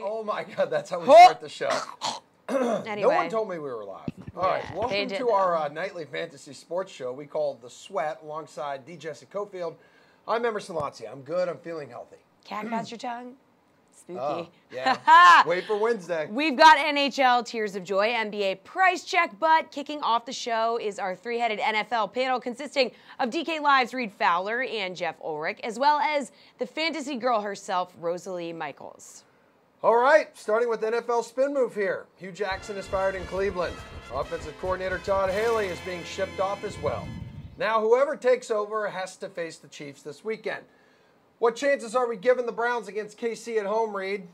Oh my God, that's how we start the show. Anyway. No one told me we were live. All right, welcome to our nightly fantasy sports show we call The Sweat alongside Jessie, Coffield. I'm Emerson, Lotzia. I'm good. I'm feeling healthy. Cat got your tongue? Spooky. Yeah. Wait for Wednesday. We've got NHL Tears of Joy, NBA Price Check, but kicking off the show is our three-headed NFL panel consisting of DK Live's Reed Fowler and Jeff Ulrich, as well as the fantasy girl herself, Rosalie Michaels. All right, starting with NFL spin move here. Hugh Jackson is fired in Cleveland. Offensive coordinator Todd Haley is being shipped off as well. Now, whoever takes over has to face the Chiefs this weekend. What chances are we giving the Browns against KC at home, Reed?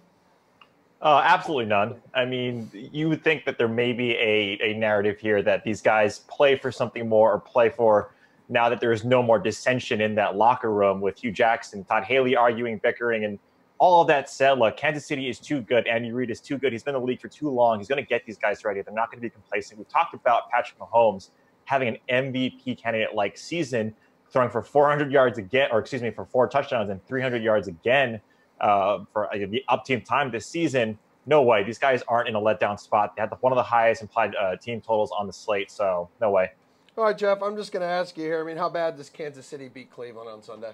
Absolutely none. I mean, you would think that there may be a narrative here that these guys play for something more or play for now that there is no more dissension in that locker room with Hugh Jackson, Todd Haley arguing, bickering, and all of that said, look, Kansas City is too good. Andy Reid is too good. He's been in the league for too long. He's going to get these guys ready. They're not going to be complacent. We've talked about Patrick Mahomes having an MVP candidate-like season, throwing for 400 yards again, for 4 touchdowns and 300 yards again for the up-team time this season. No way. These guys aren't in a letdown spot. They had one of the highest implied team totals on the slate, so no way. All right, Jeff, I'm just going to ask you here. I mean, how bad does Kansas City beat Cleveland on Sunday?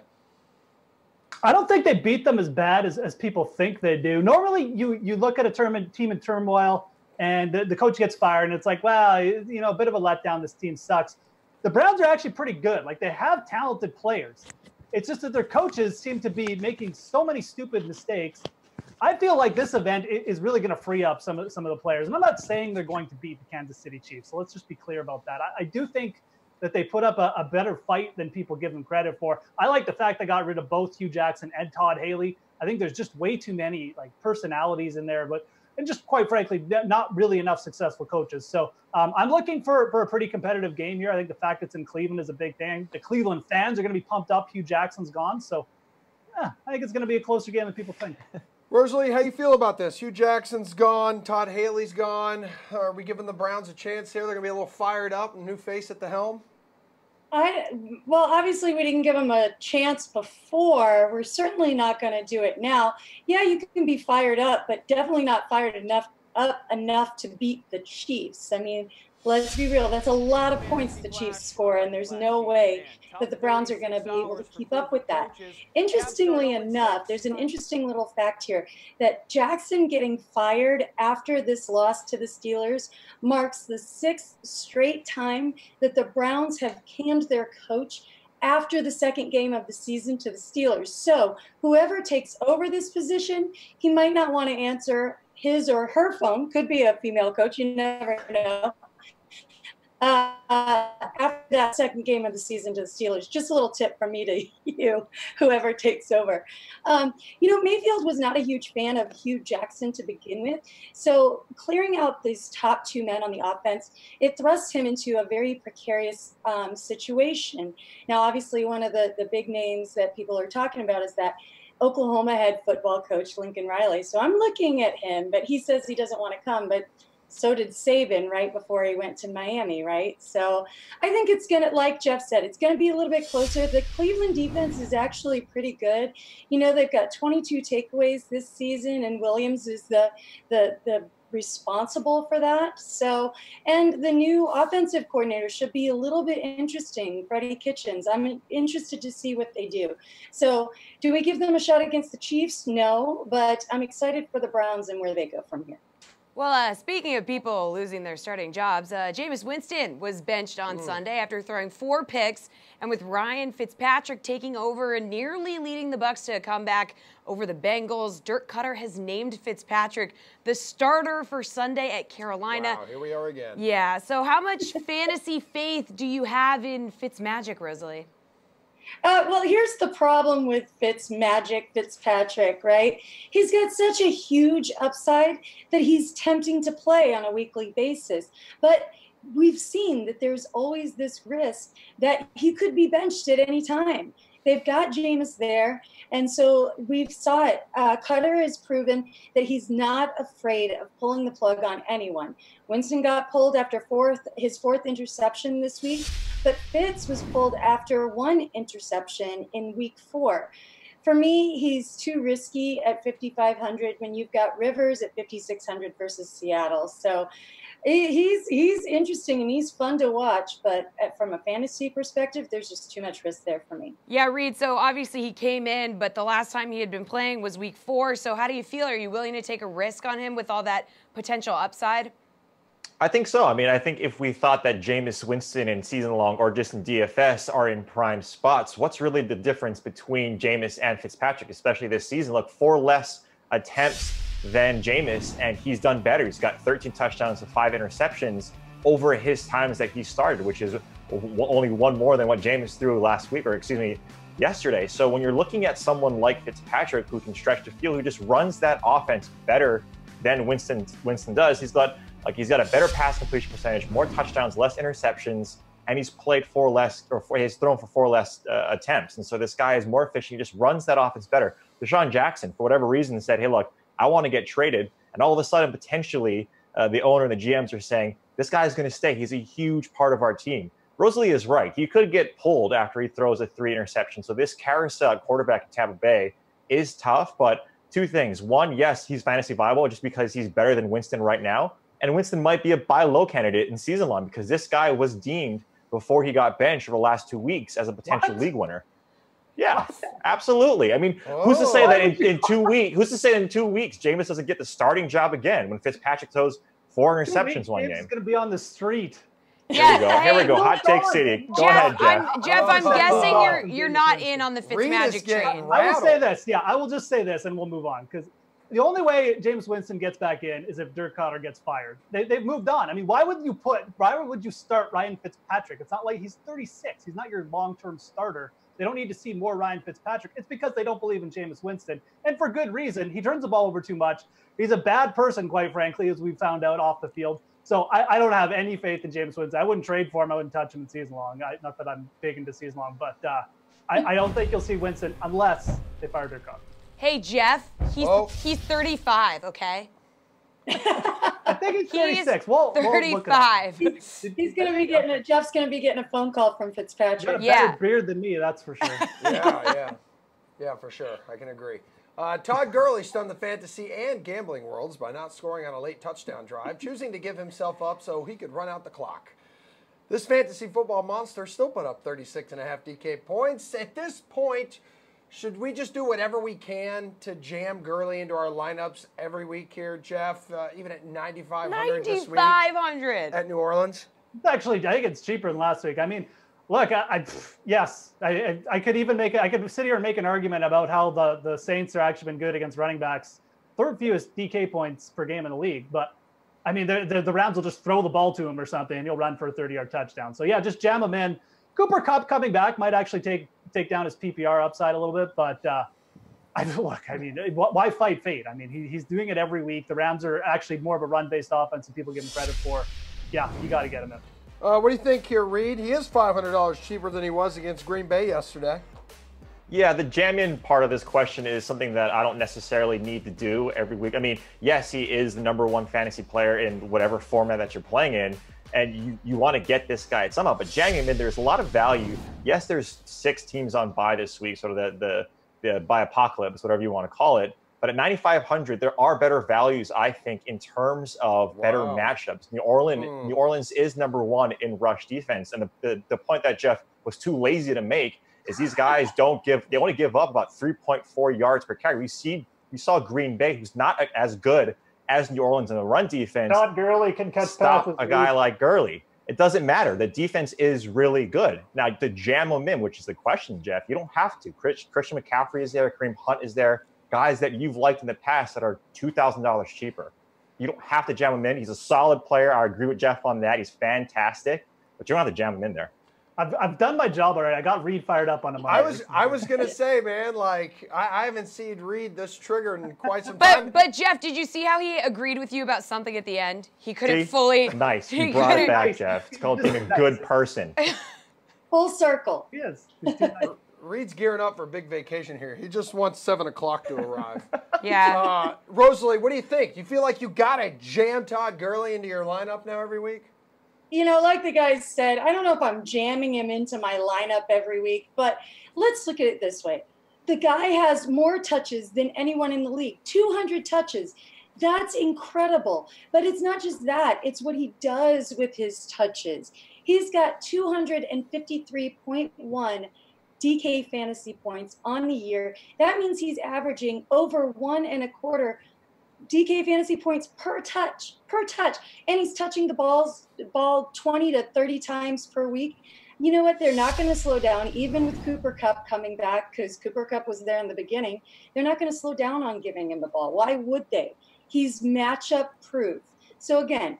I don't think they beat them as bad as people think they do. Normally, you look at a team in turmoil, and the coach gets fired, and it's like, wow, a bit of a letdown. This team sucks. The Browns are actually pretty good. Like, they have talented players. It's just that their coaches seem to be making so many stupid mistakes. I feel like this event is really going to free up some of the players. And I'm not saying they're going to beat the Kansas City Chiefs, so let's just be clear about that. I do think that they put up a better fight than people give them credit for. I like the fact they got rid of both Hugh Jackson and Todd Haley. I think there's just way too many personalities in there, and just quite frankly, not really enough successful coaches. So I'm looking for a pretty competitive game here. I think the fact it's in Cleveland is a big thing. The Cleveland fans are going to be pumped up. Hugh Jackson's gone. So I think it's going to be a closer game than people think. Rosalie, how you feel about this? Hugh Jackson's gone. Todd Haley's gone. Are we giving the Browns a chance here? They're going to be a little fired up. New face at the helm? Well, obviously we didn't give them a chance before. We're certainly not going to do it now. Yeah, you can be fired up, but definitely not fired enough to beat the Chiefs. I mean, let's be real. That's a lot of points the Chiefs score, and there's no way that the Browns are going to be able to keep up with that. Interestingly enough, there's an interesting little fact here that Jackson getting fired after this loss to the Steelers marks the 6th straight time that the Browns have canned their coach after the second game of the season to the Steelers. So whoever takes over this position, he might not want to answer his or her phone. Could be a female coach. You never know. After that second game of the season to the Steelers. Just a little tip from me to you, whoever takes over. Mayfield was not a huge fan of Hugh Jackson to begin with. So clearing out these top 2 men on the offense, it thrusts him into a very precarious situation. Now, obviously, one of the big names that people are talking about is that Oklahoma head football coach Lincoln Riley. So I'm looking at him, but he says he doesn't want to come. But so did Saban right before he went to Miami, right? So I think it's going to, like Jeff said, it's going to be a little bit closer. The Cleveland defense is actually pretty good. They've got 22 takeaways this season, and Williams is the responsible for that. So, and the new offensive coordinator should be a little bit interesting, Freddie Kitchens. I'm interested to see what they do. So do we give them a shot against the Chiefs? No, but I'm excited for the Browns and where they go from here. Well, speaking of people losing their starting jobs, Jameis Winston was benched on Sunday after throwing 4 picks, and with Ryan Fitzpatrick taking over and nearly leading the Bucs to a comeback over the Bengals, Dirk Cutter has named Fitzpatrick the starter for Sunday at Carolina. Wow, here we are again. Yeah, so how much fantasy faith do you have in Fitzmagic, Rosalie? Well, here's the problem with Fitzpatrick, right? He's got such a huge upside that he's tempting to play on a weekly basis. But we've seen that there's always this risk that he could be benched at any time. They've got Jameis there, and so we've saw it. Cutter has proven that he's not afraid of pulling the plug on anyone. Winston got pulled after his 4th interception this week, but Fitz was pulled after 1 interception in week 4. For me, he's too risky at 5,500 when you've got Rivers at 5,600 versus Seattle. So he's interesting and he's fun to watch, but from a fantasy perspective, there's just too much risk there for me. Yeah, Reed, so obviously he came in, but the last time he had been playing was week 4. So how do you feel? Are you willing to take a risk on him with all that potential upside? I think so. I mean, I think if we thought that Jameis Winston in season long or just in DFS are in prime spots, what's really the difference between Jameis and Fitzpatrick, especially this season? Look, 4 less attempts than Jameis, and he's done better. He's got 13 touchdowns and 5 interceptions over his times that he started, which is only 1 more than what Jameis threw yesterday. So when you're looking at someone like Fitzpatrick, who can stretch the field, who just runs that offense better than Winston does, he's got a better pass completion percentage, more touchdowns, less interceptions, and he's played he's thrown for 4 less attempts. And so this guy is more efficient. He just runs that offense better. Deshaun Jackson, for whatever reason, said, hey, look, I want to get traded. And all of a sudden, potentially, the owner and the GMs are saying, this guy's going to stay. He's a huge part of our team. Rosalie is right. He could get pulled after he throws a 3 interception. So this carousel at quarterback in Tampa Bay is tough. But 2 things. 1, yes, he's fantasy viable just because he's better than Winston right now. And Winston might be a buy low candidate in season long because this guy was deemed before he got benched for the last 2 weeks as a potential league winner. Yeah, absolutely. I mean, who's to say that in 2 weeks? Who's to say that in 2 weeks Jameis doesn't get the starting job again when Fitzpatrick throws 4 interceptions one game? He's going to be on the street. Here we go. Here we go. Hot take city. Go ahead, Jeff. Jeff, I'm guessing you're not in on the Fitzmagic train. I will say this. Yeah, I will just say this, and we'll move on because the only way Jameis Winston gets back in is if Dirk Koetter gets fired. They've moved on. I mean, why would you start Ryan Fitzpatrick? It's not like he's 36. He's not your long-term starter. They don't need to see more Ryan Fitzpatrick. It's because they don't believe in Jameis Winston, and for good reason. He turns the ball over too much. He's a bad person, quite frankly, as we found out off the field. So I don't have any faith in Jameis Winston. I wouldn't trade for him. I wouldn't touch him in season long. Not that I'm big into season long, but I don't think you'll see Winston unless they fire Dirk Koetter. Hey, Jeff, he's 35, okay? I think he's 36. We'll 35. He's going to be getting Jeff's going to be getting a phone call from Fitzpatrick. You got a better beard than me, that's for sure. Yeah, for sure. I can agree. Todd Gurley stunned the fantasy and gambling worlds by not scoring on a late touchdown drive, choosing to give himself up so he could run out the clock. This fantasy football monster still put up 36.5 DK points. At this point, should we just do whatever we can to jam Gurley into our lineups every week here, Jeff? Even at 9,500 this week? 9,500 at New Orleans? Actually, I think it's cheaper than last week. I mean, look, I could even I could sit here and make an argument about how the Saints are actually been good against running backs. 3rd fewest DK points per game in the league. But, I mean, the Rams will just throw the ball to him or something, and he'll run for a 30-yard touchdown. So, yeah, just jam him in. Cooper Kupp coming back might actually take down his PPR upside a little bit, but why fight fate? I mean, he's doing it every week. The Rams are actually more of a run-based offense than people give him credit for. Yeah, you got to get him in. What do you think here, Reed? He is $500 cheaper than he was against Green Bay yesterday. Yeah, the jam-in part of this question is something that I don't necessarily need to do every week. I mean, yes, he is the #1 fantasy player in whatever format that you're playing in, and you want to get this guy somehow. But jamming him in, there's a lot of value. Yes, there's 6 teams on bye this week, sort of the bye apocalypse, whatever you want to call it. But at 9,500, there are better values, I think, in terms of better matchups. New Orleans is #1 in rush defense. And the point that Jeff was too lazy to make is these guys they only give up about 3.4 yards per carry. We saw Green Bay, who's not as good as New Orleans in the run defense. Todd Gurley can catch stop a guy like Gurley. It doesn't matter. The defense is really good. Now, to jam them in, which is the question, Jeff, you don't have to. Christian McCaffrey is there. Kareem Hunt is there. Guys that you've liked in the past that are $2,000 cheaper. You don't have to jam him in. He's a solid player. I agree with Jeff on that. He's fantastic. But you don't have to jam him in there. I've done my job already. I got Reed fired up on him. I was gonna say, man, like I haven't seen Reed this triggered in quite some time. But Jeff, did you see how he agreed with you about something at the end? He couldn't fully. Nice. You brought it back, Jeff. It's called being a good person. Full circle. He is. Reed's gearing up for a big vacation here. He just wants 7 o'clock to arrive. Yeah. Rosalie, what do you think? You feel like you gotta jam Todd Gurley into your lineup now every week? You know, like the guys said, I don't know if I'm jamming him into my lineup every week, but let's look at it this way. The guy has more touches than anyone in the league, 200 touches. That's incredible. But it's not just that. It's what he does with his touches. He's got 253.1 DK fantasy points on the year. That means he's averaging over 1.25 DK fantasy points per touch. And he's touching the ball 20 to 30 times per week. You know what? They're not going to slow down, even with Cooper Kupp coming back, because Cooper Kupp was there in the beginning. They're not going to slow down on giving him the ball. Why would they? He's matchup proof. So again,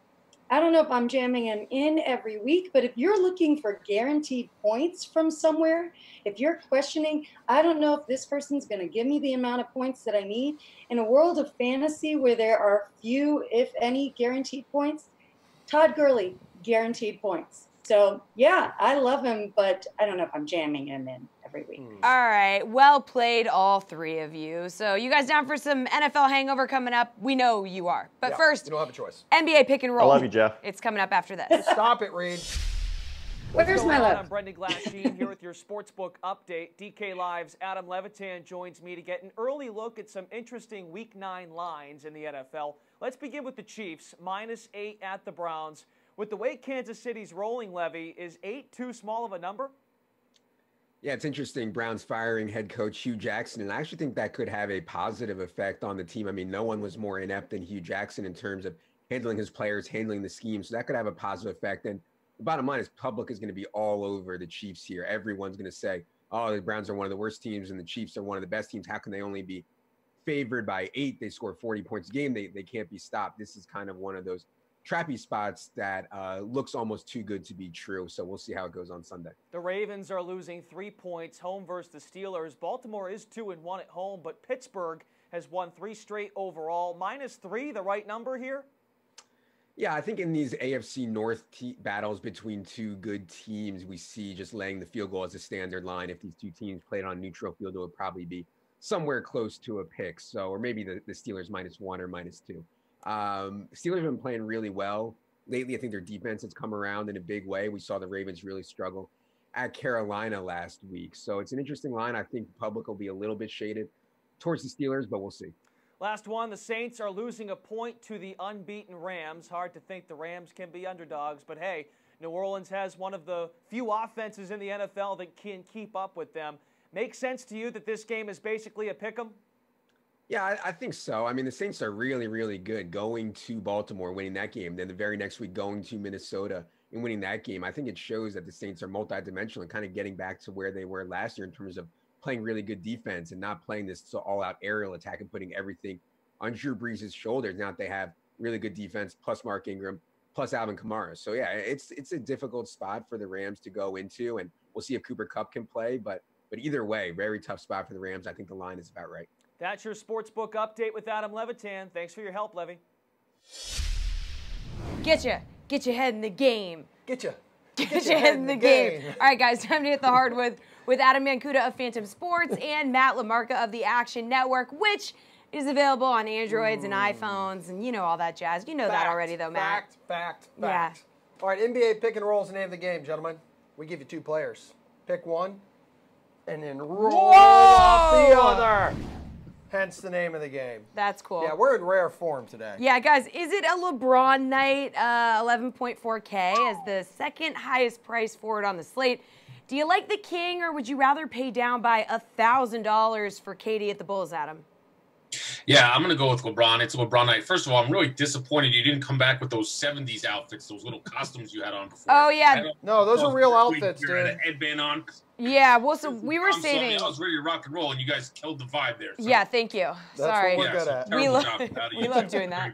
I don't know if I'm jamming him in every week, but if you're looking for guaranteed points from somewhere, if you're questioning, I don't know if this person's going to give me the amount of points that I need, in a world of fantasy where there are few, if any, guaranteed points, Todd Gurley, guaranteed points. So, yeah, I love him, but I don't know if I'm jamming him in every week. All right. Well played, all three of you. So you guys down for some NFL hangover coming up? We know you are. But first, you don't have a choice. NBA pick and roll. I love you, Jeff. It's coming up after this. Stop it, Reed. Where's my love? I'm Brendan Glasheen here with your Sportsbook update. DK Live's Adam Levitin joins me to get an early look at some interesting Week 9 lines in the NFL. Let's begin with the Chiefs, -8 at the Browns. With the way Kansas City's rolling, Levy, is 8 too small of a number? Yeah, it's interesting. Browns firing head coach Hugh Jackson, and I actually think that could have a positive effect on the team. I mean, no one was more inept than Hugh Jackson in terms of handling his players, handling the scheme, so that could have a positive effect. And the bottom line is public is going to be all over the Chiefs here. Everyone's going to say, oh, the Browns are one of the worst teams and the Chiefs are one of the best teams. How can they only be favored by 8? They score 40 points a game. They can't be stopped. This is kind of one of those trappy spots that looks almost too good to be true. So we'll see how it goes on Sunday. The Ravens are losing 3 points home versus the Steelers. Baltimore is 2-1 at home, but Pittsburgh has won 3 straight overall. -3, the right number here? Yeah, I think in these AFC North battles between two good teams, we see just laying the field goal as a standard line. If these two teams played on neutral field, it would probably be somewhere close to a pick. So, or maybe the Steelers -1 or -2. Steelers have been playing really well lately. I think their defense has come around in a big way. We saw the Ravens really struggle at Carolina last week. So it's an interesting line. I think the public will be a little bit shaded towards the Steelers, but we'll see. Last one, the Saints are losing a point to the unbeaten Rams. Hard to think the Rams can be underdogs, but hey, New Orleans has one of the few offenses in the NFL that can keep up with them. Make sense to you that this game is basically a pick 'em? Yeah, I think so. I mean, the Saints are really, really good going to Baltimore, winning that game. Then the very next week going to Minnesota and winning that game. I think it shows that the Saints are multidimensional and kind of getting back to where they were last year in terms of playing really good defense and not playing this all-out aerial attack and putting everything on Drew Brees' shoulders. Now that they have really good defense, plus Mark Ingram, plus Alvin Kamara. So, yeah, it's a difficult spot for the Rams to go into, and we'll see if Cooper Kupp can play. But either way, very tough spot for the Rams. I think the line is about right. That's your Sportsbook update with Adam Levitin. Thanks for your help, Levy. Get your head in the game. Get your head in the game. All right, guys, time to hit the hardwood with Adam Mancuda of Phantom Sports and Matt LaMarca of the Action Network, which is available on Androids and iPhones and you know all that jazz. You know that already, though, Matt. Fact. Yeah. All right, NBA pick and roll is the name of the game, gentlemen. We give you 2 players. Pick one and then roll off the other. Hence the name of the game. That's cool. Yeah, we're in rare form today. Yeah, guys, is it a LeBron night? 11.4K as the second highest price forward on the slate. Do you like the King, or would you rather pay down by $1,000 for KD at the Bulls, Adam? Yeah, I'm going to go with LeBron. It's a LeBron night. First of all, I'm really disappointed you didn't come back with those 70s outfits, those little costumes you had on before. Oh, yeah. No, those are real outfits, dude. You had a headband on. Yeah, well, so we were saving. I was ready to rock and roll, and you guys killed the vibe there. So. Yeah, thank you. Sorry. That's what we're good at. We love doing that.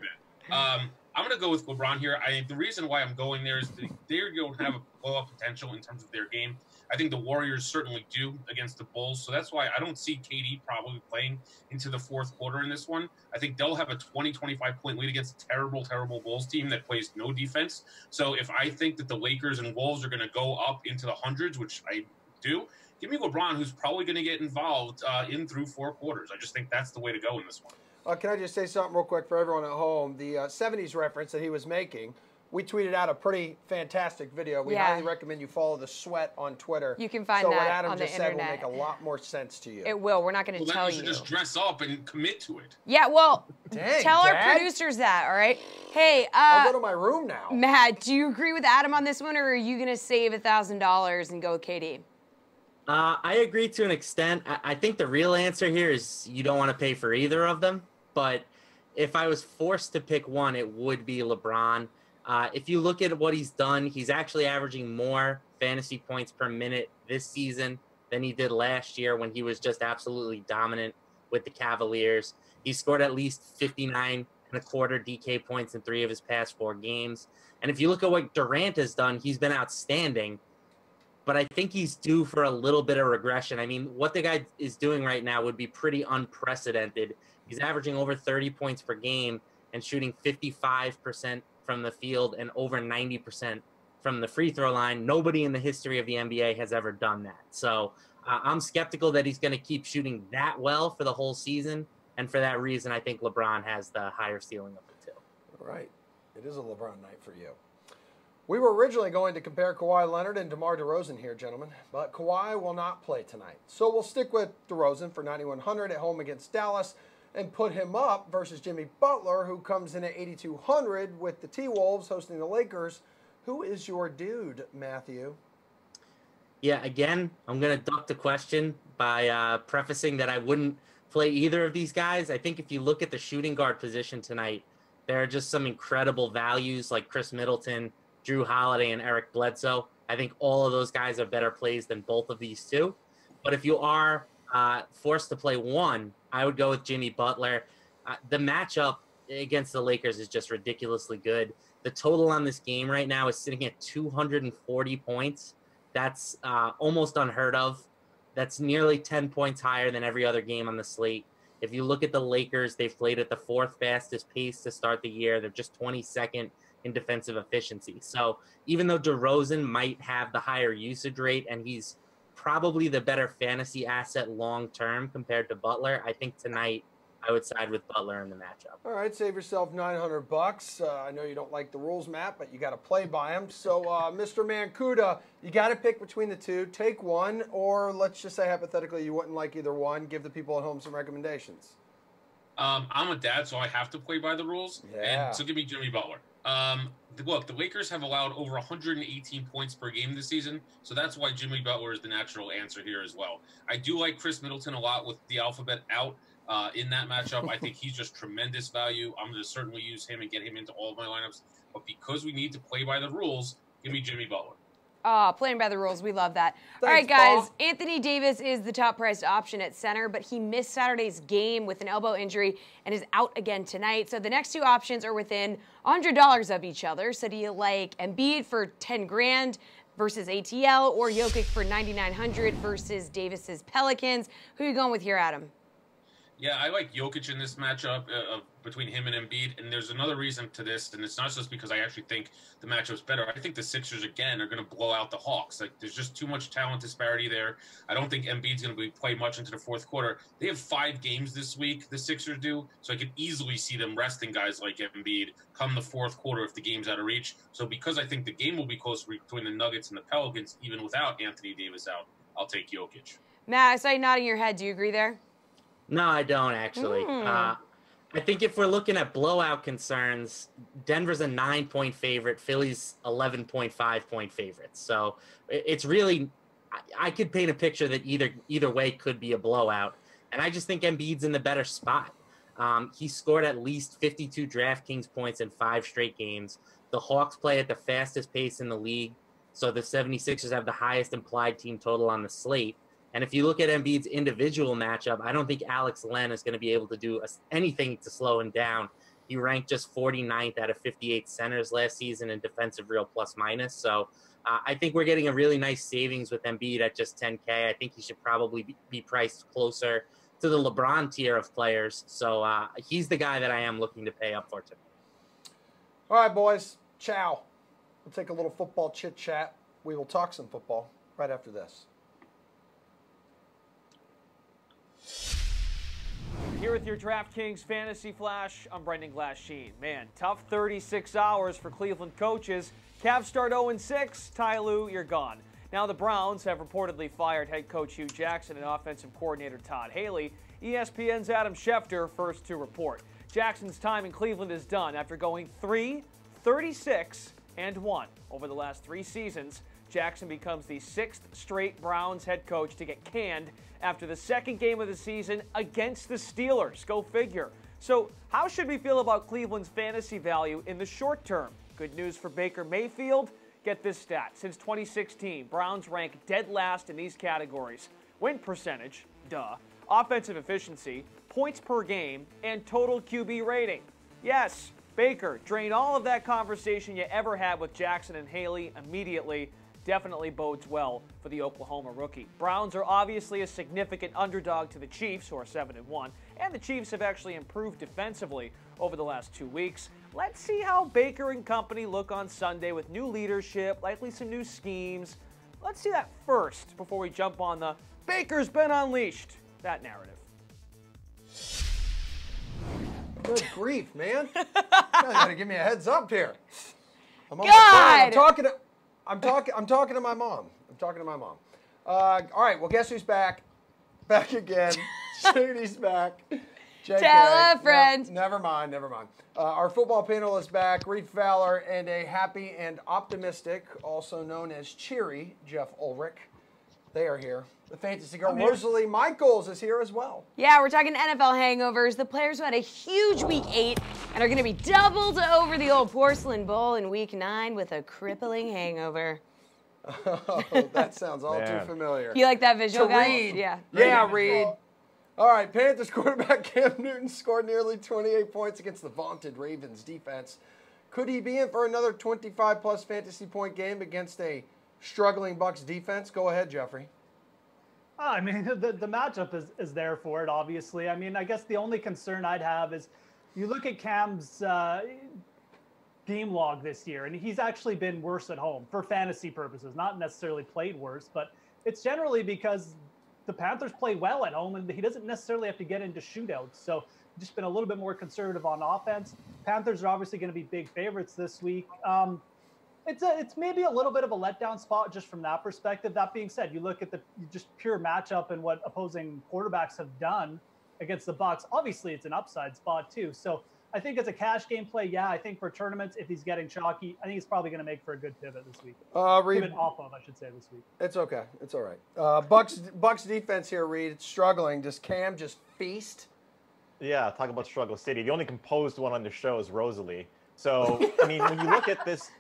I'm going to go with LeBron here. The reason why I'm going there is they don't have a blow-up potential in terms of their game. I think the Warriors certainly do against the Bulls, so that's why I don't see KD probably playing into the fourth quarter in this one. I think they'll have a 20-25-point lead against a terrible, terrible Bulls team that plays no defense. So if I think that the Lakers and Wolves are going to go up into the hundreds, which I do, give me LeBron, who's probably going to get involved in through 4 quarters. I just think that's the way to go in this one. Can I just say something real quick for everyone at home? The 70s reference that he was making we tweeted out a pretty fantastic video. We highly recommend you follow the Sweat on Twitter. You can find so that what Adam on the just said internet. will make a lot more sense to you. It will. We're not going to tell you. Just dress up and commit to it. Yeah, well, Dang, tell Dad. our producers that, all right? Hey, I'll go to my room now. Matt, do you agree with Adam on this one, or are you going to save $1,000 and go with KD? I agree to an extent. I think the real answer here is you don't want to pay for either of them. But if I was forced to pick one, it would be LeBron. If you look at what he's done, he's actually averaging more fantasy points per minute this season than he did last year when he was just absolutely dominant with the Cavaliers. He scored at least 59.25 DK points in 3 of his past 4 games. And if you look at what Durant has done, he's been outstanding. But I think he's due for a little bit of regression. I mean, what the guy is doing right now would be pretty unprecedented. He's averaging over 30 points per game and shooting 55% from the field and over 90% from the free throw line. Nobody in the history of the NBA has ever done that. So I'm skeptical that he's going to keep shooting that well for the whole season. And for that reason, I think LeBron has the higher ceiling of the two. All right. It is a LeBron night for you. We were originally going to compare Kawhi Leonard and DeMar DeRozan here, gentlemen, but Kawhi will not play tonight. So we'll stick with DeRozan for 9,100 at home against Dallas and put him up versus Jimmy Butler, who comes in at 8,200 with the T-Wolves hosting the Lakers. Who is your dude, Matthew? Yeah, again, I'm going to duck the question by prefacing that I wouldn't play either of these guys. I think if you look at the shooting guard position tonight, there are just some incredible values like Chris Middleton, Drew Holiday, and Eric Bledsoe. I think all of those guys are better plays than both of these two. But if you are forced to play one, I would go with Jimmy Butler. The matchup against the Lakers is just ridiculously good. The total on this game right now is sitting at 240 points. That's almost unheard of. That's nearly 10 points higher than every other game on the slate. If you look at the Lakers, they've played at the 4th fastest pace to start the year. They're just 22nd in defensive efficiency. So even though DeRozan might have the higher usage rate and he's probably the better fantasy asset long-term compared to Butler, I think tonight I would side with Butler in the matchup. All right, save yourself $900. I know you don't like the rules, Matt, but you got to play by them. So, Mr. Mancuda, you got to pick between the two. Take one, or let's just say hypothetically you wouldn't like either one. Give the people at home some recommendations. I'm a dad, so I have to play by the rules. Yeah. And so give me Jimmy Butler. Look, the Lakers have allowed over 118 points per game this season, so that's why Jimmy Butler is the natural answer here as well. I do like Chris Middleton a lot with the alphabet out in that matchup. I think he's just tremendous value. I'm going to certainly use him and get him into all of my lineups. But because we need to play by the rules, give me Jimmy Butler. Playing by the rules. We love that. Thanks, all right, guys. Paul. Anthony Davis is the top-priced option at center, but he missed Saturday's game with an elbow injury and is out again tonight. So the next two options are within $100 of each other. So do you like Embiid for $10,000 versus ATL, or Jokic for $9,900 versus Davis's Pelicans? Who are you going with here, Adam? Yeah, I like Jokic in this matchup between him and Embiid, and there's another reason to this, and it's not just because I actually think the matchup's better. I think the Sixers, again, are going to blow out the Hawks. Like, there's just too much talent disparity there. I don't think Embiid's going to play much into the fourth quarter. They have 5 games this week, the Sixers do, so I could easily see them resting guys like Embiid come the fourth quarter if the game's out of reach. So because I think the game will be closer between the Nuggets and the Pelicans, even without Anthony Davis out, I'll take Jokic. Matt, I saw you nodding your head. Do you agree there? No, I don't actually. I think if we're looking at blowout concerns, Denver's a 9-point favorite. Philly's 11.5-point favorites. So it's really, I could paint a picture that either way could be a blowout. And I just think Embiid's in the better spot. He scored at least 52 DraftKings points in 5 straight games. The Hawks play at the fastest pace in the league. So the 76ers have the highest implied team total on the slate. And if you look at Embiid's individual matchup, I don't think Alex Len is going to be able to do anything to slow him down. He ranked just 49th out of 58 centers last season in defensive real plus-minus. So I think we're getting a really nice savings with Embiid at just 10K. I think he should probably be priced closer to the LeBron tier of players. So he's the guy that I am looking to pay up for tonight. All right, boys. Ciao. We'll take a little football chit-chat. We will talk some football right after this. Here with your DraftKings Fantasy Flash, I'm Brendan Glasheen. Man, tough 36 hours for Cleveland coaches. Cavs start 0-6. Ty Lue, you're gone. Now the Browns have reportedly fired head coach Hugh Jackson and offensive coordinator Todd Haley. ESPN's Adam Schefter first to report. Jackson's time in Cleveland is done after going 3-36-1 over the last 3 seasons. Jackson becomes the 6th straight Browns head coach to get canned after the second game of the season against the Steelers. Go figure. So how should we feel about Cleveland's fantasy value in the short term? Good news for Baker Mayfield. Get this stat. Since 2016, Browns rank dead last in these categories. Win percentage, duh. Offensive efficiency, points per game, and total QB rating. Yes, Baker, drain all of that conversation you ever had with Jackson and Haley immediately. Definitely bodes well for the Oklahoma rookie. Browns are obviously a significant underdog to the Chiefs, who are 7-1, and the Chiefs have actually improved defensively over the last 2 weeks. Let's see how Baker and company look on Sunday with new leadership, likely some new schemes. Let's see that first before we jump on the Baker's been unleashed, that narrative. Good grief, man. You gotta give me a heads up here. I'm talking to my mom. All right, well, guess who's back? Back again. Shady's back. JK. Tell a friend. Never mind. Our football panel is back. Reed Fowler and a happy and optimistic, also known as cheery, Jeff Ulrich. They are here. The fantasy girl, Rosalie Michaels, is here as well. Yeah, we're talking NFL hangovers. The players who had a huge week 8 and are going to be doubled over the old porcelain bowl in week 9 with a crippling hangover. Oh, that sounds all too familiar. You like that visual, guys? Reed. Yeah. Yeah, Reed. All right, Panthers quarterback Cam Newton scored nearly 28 points against the vaunted Ravens defense. Could he be in for another 25-plus fantasy point game against a struggling Bucs defense? Go ahead, Jeffrey. I mean, the matchup is there for it, obviously. I mean, I guess the only concern I'd have is you look at Cam's game log this year, and he's actually been worse at home for fantasy purposes, not necessarily played worse, but it's generally because the Panthers play well at home, and he doesn't necessarily have to get into shootouts. So just been a little bit more conservative on offense. Panthers are obviously going to be big favorites this week. It's maybe a little bit of a letdown spot just from that perspective. That being said, you look at the just pure matchup and what opposing quarterbacks have done against the Bucs. Obviously, it's an upside spot too. So I think it's a cash game play. Yeah, I think for tournaments, if he's getting chalky, I think he's probably going to make for a good pivot this week. Pivot off of, I should say, this week. It's okay. It's all right. Bucs defense here, Reed. It's struggling. Does Cam just feast? Yeah, talk about struggle city. The only composed one on the show is Rosalie. So, I mean, when you look at this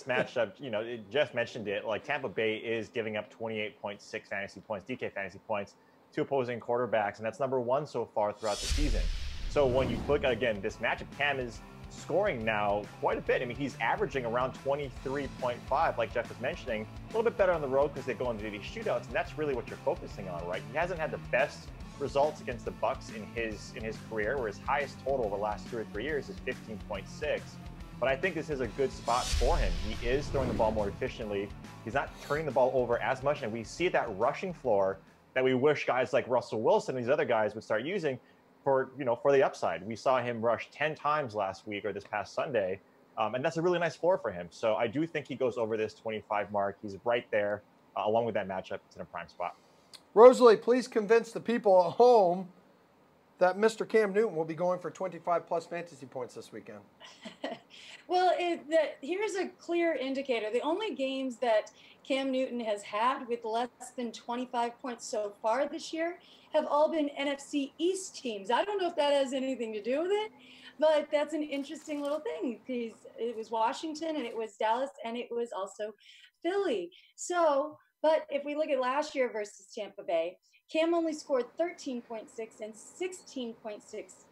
matchup, you know, Jeff mentioned it, like Tampa Bay is giving up 28.6 fantasy points, DK fantasy points to opposing quarterbacks, and that's number 1 so far throughout the season. So when you look at, again, this matchup, Cam is scoring now quite a bit. I mean, he's averaging around 23.5, like Jeff was mentioning, a little bit better on the road because they go into these shootouts, and that's really what you're focusing on, right? He hasn't had the best results against the Bucs in his career, where his highest total over the last 2 or 3 years is 15.6. But I think this is a good spot for him. He is throwing the ball more efficiently. He's not turning the ball over as much, and we see that rushing floor that we wish guys like Russell Wilson and these other guys would start using for the upside. We saw him rush 10 times last week or this past Sunday, and that's a really nice floor for him. So I do think he goes over this 25 mark. He's right there, along with that matchup. It's in a prime spot. Rosalie, please convince the people at home that Mr. Cam Newton will be going for 25-plus fantasy points this weekend. Well, here's a clear indicator. The only games that Cam Newton has had with less than 25 points so far this year have all been NFC East teams. I don't know if that has anything to do with it, but that's an interesting little thing because it was Washington and it was Dallas and it was also Philly. So, but if we look at last year versus Tampa Bay, Cam only scored 13.6 and 16.6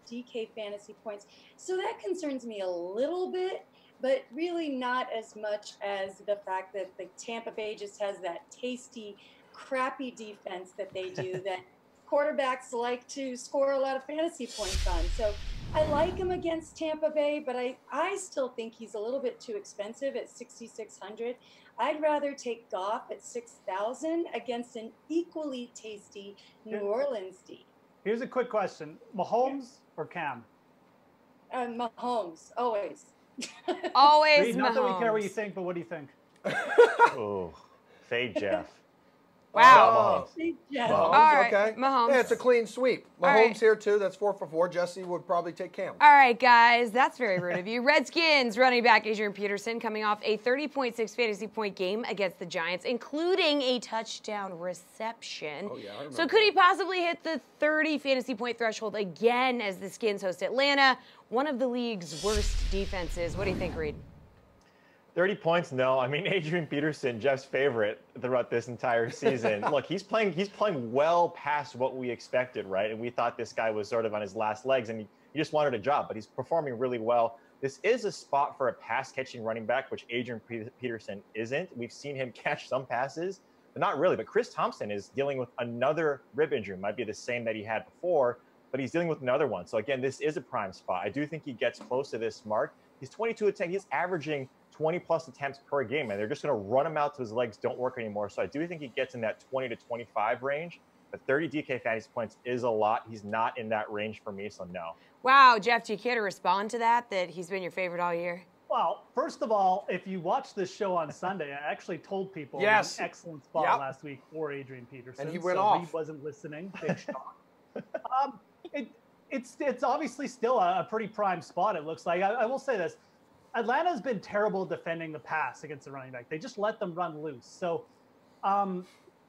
DK fantasy points. So that concerns me a little bit, but really not as much as the fact that the Tampa Bay just has that tasty, crappy defense that they do that quarterbacks like to score a lot of fantasy points on. So I like him against Tampa Bay, but I still think he's a little bit too expensive at 6,600. I'd rather take Goff at 6,000 against an equally tasty New Orleans D. Here's a quick question: Mahomes or Cam? Mahomes, always. Always Reed, not that we care Mahomes. what you think, but what do you think? Oh, fade Jeff. Wow. Yeah. Mahomes, All right, okay. Mahomes. Yeah, it's a clean sweep. All Mahomes right. here too. That's 4 for 4. Jesse would probably take Cam. All right, guys, that's very rude of you. Redskins running back Adrian Peterson coming off a 30.6 fantasy point game against the Giants, including a touchdown reception. Oh, yeah, I remember So could he possibly hit the 30 fantasy point threshold again as the Skins host Atlanta, one of the league's worst defenses? What do you think, Reed? 30 points, no. I mean, Adrian Peterson, Jeff's favorite throughout this entire season. Look, he's playing well past what we expected, right? And we thought this guy was sort of on his last legs, and he just wanted a job, but he's performing really well. This is a spot for a pass-catching running back, which Adrian Peterson isn't. We've seen him catch some passes, but not really. But Chris Thompson is dealing with another rib injury. It might be the same that he had before, but he's dealing with another one. So, again, this is a prime spot. I do think he gets close to this mark. He's 22 attempts. He's averaging 20-plus attempts per game, and they're just going to run him out till his legs don't work anymore. So I do think he gets in that 20 to 25 range. But 30 DK fantasy points is a lot. He's not in that range for me, so no. Wow, Jeff, do you care to respond to that he's been your favorite all year? Well, first of all, if you watch this show on Sunday, I actually told people it was an excellent spot last week for Adrian Peterson. And he went off. He wasn't listening. Big shock. It's obviously still a pretty prime spot, it looks like. I will say this. Atlanta's been terrible defending the pass against the running back. They just let them run loose. So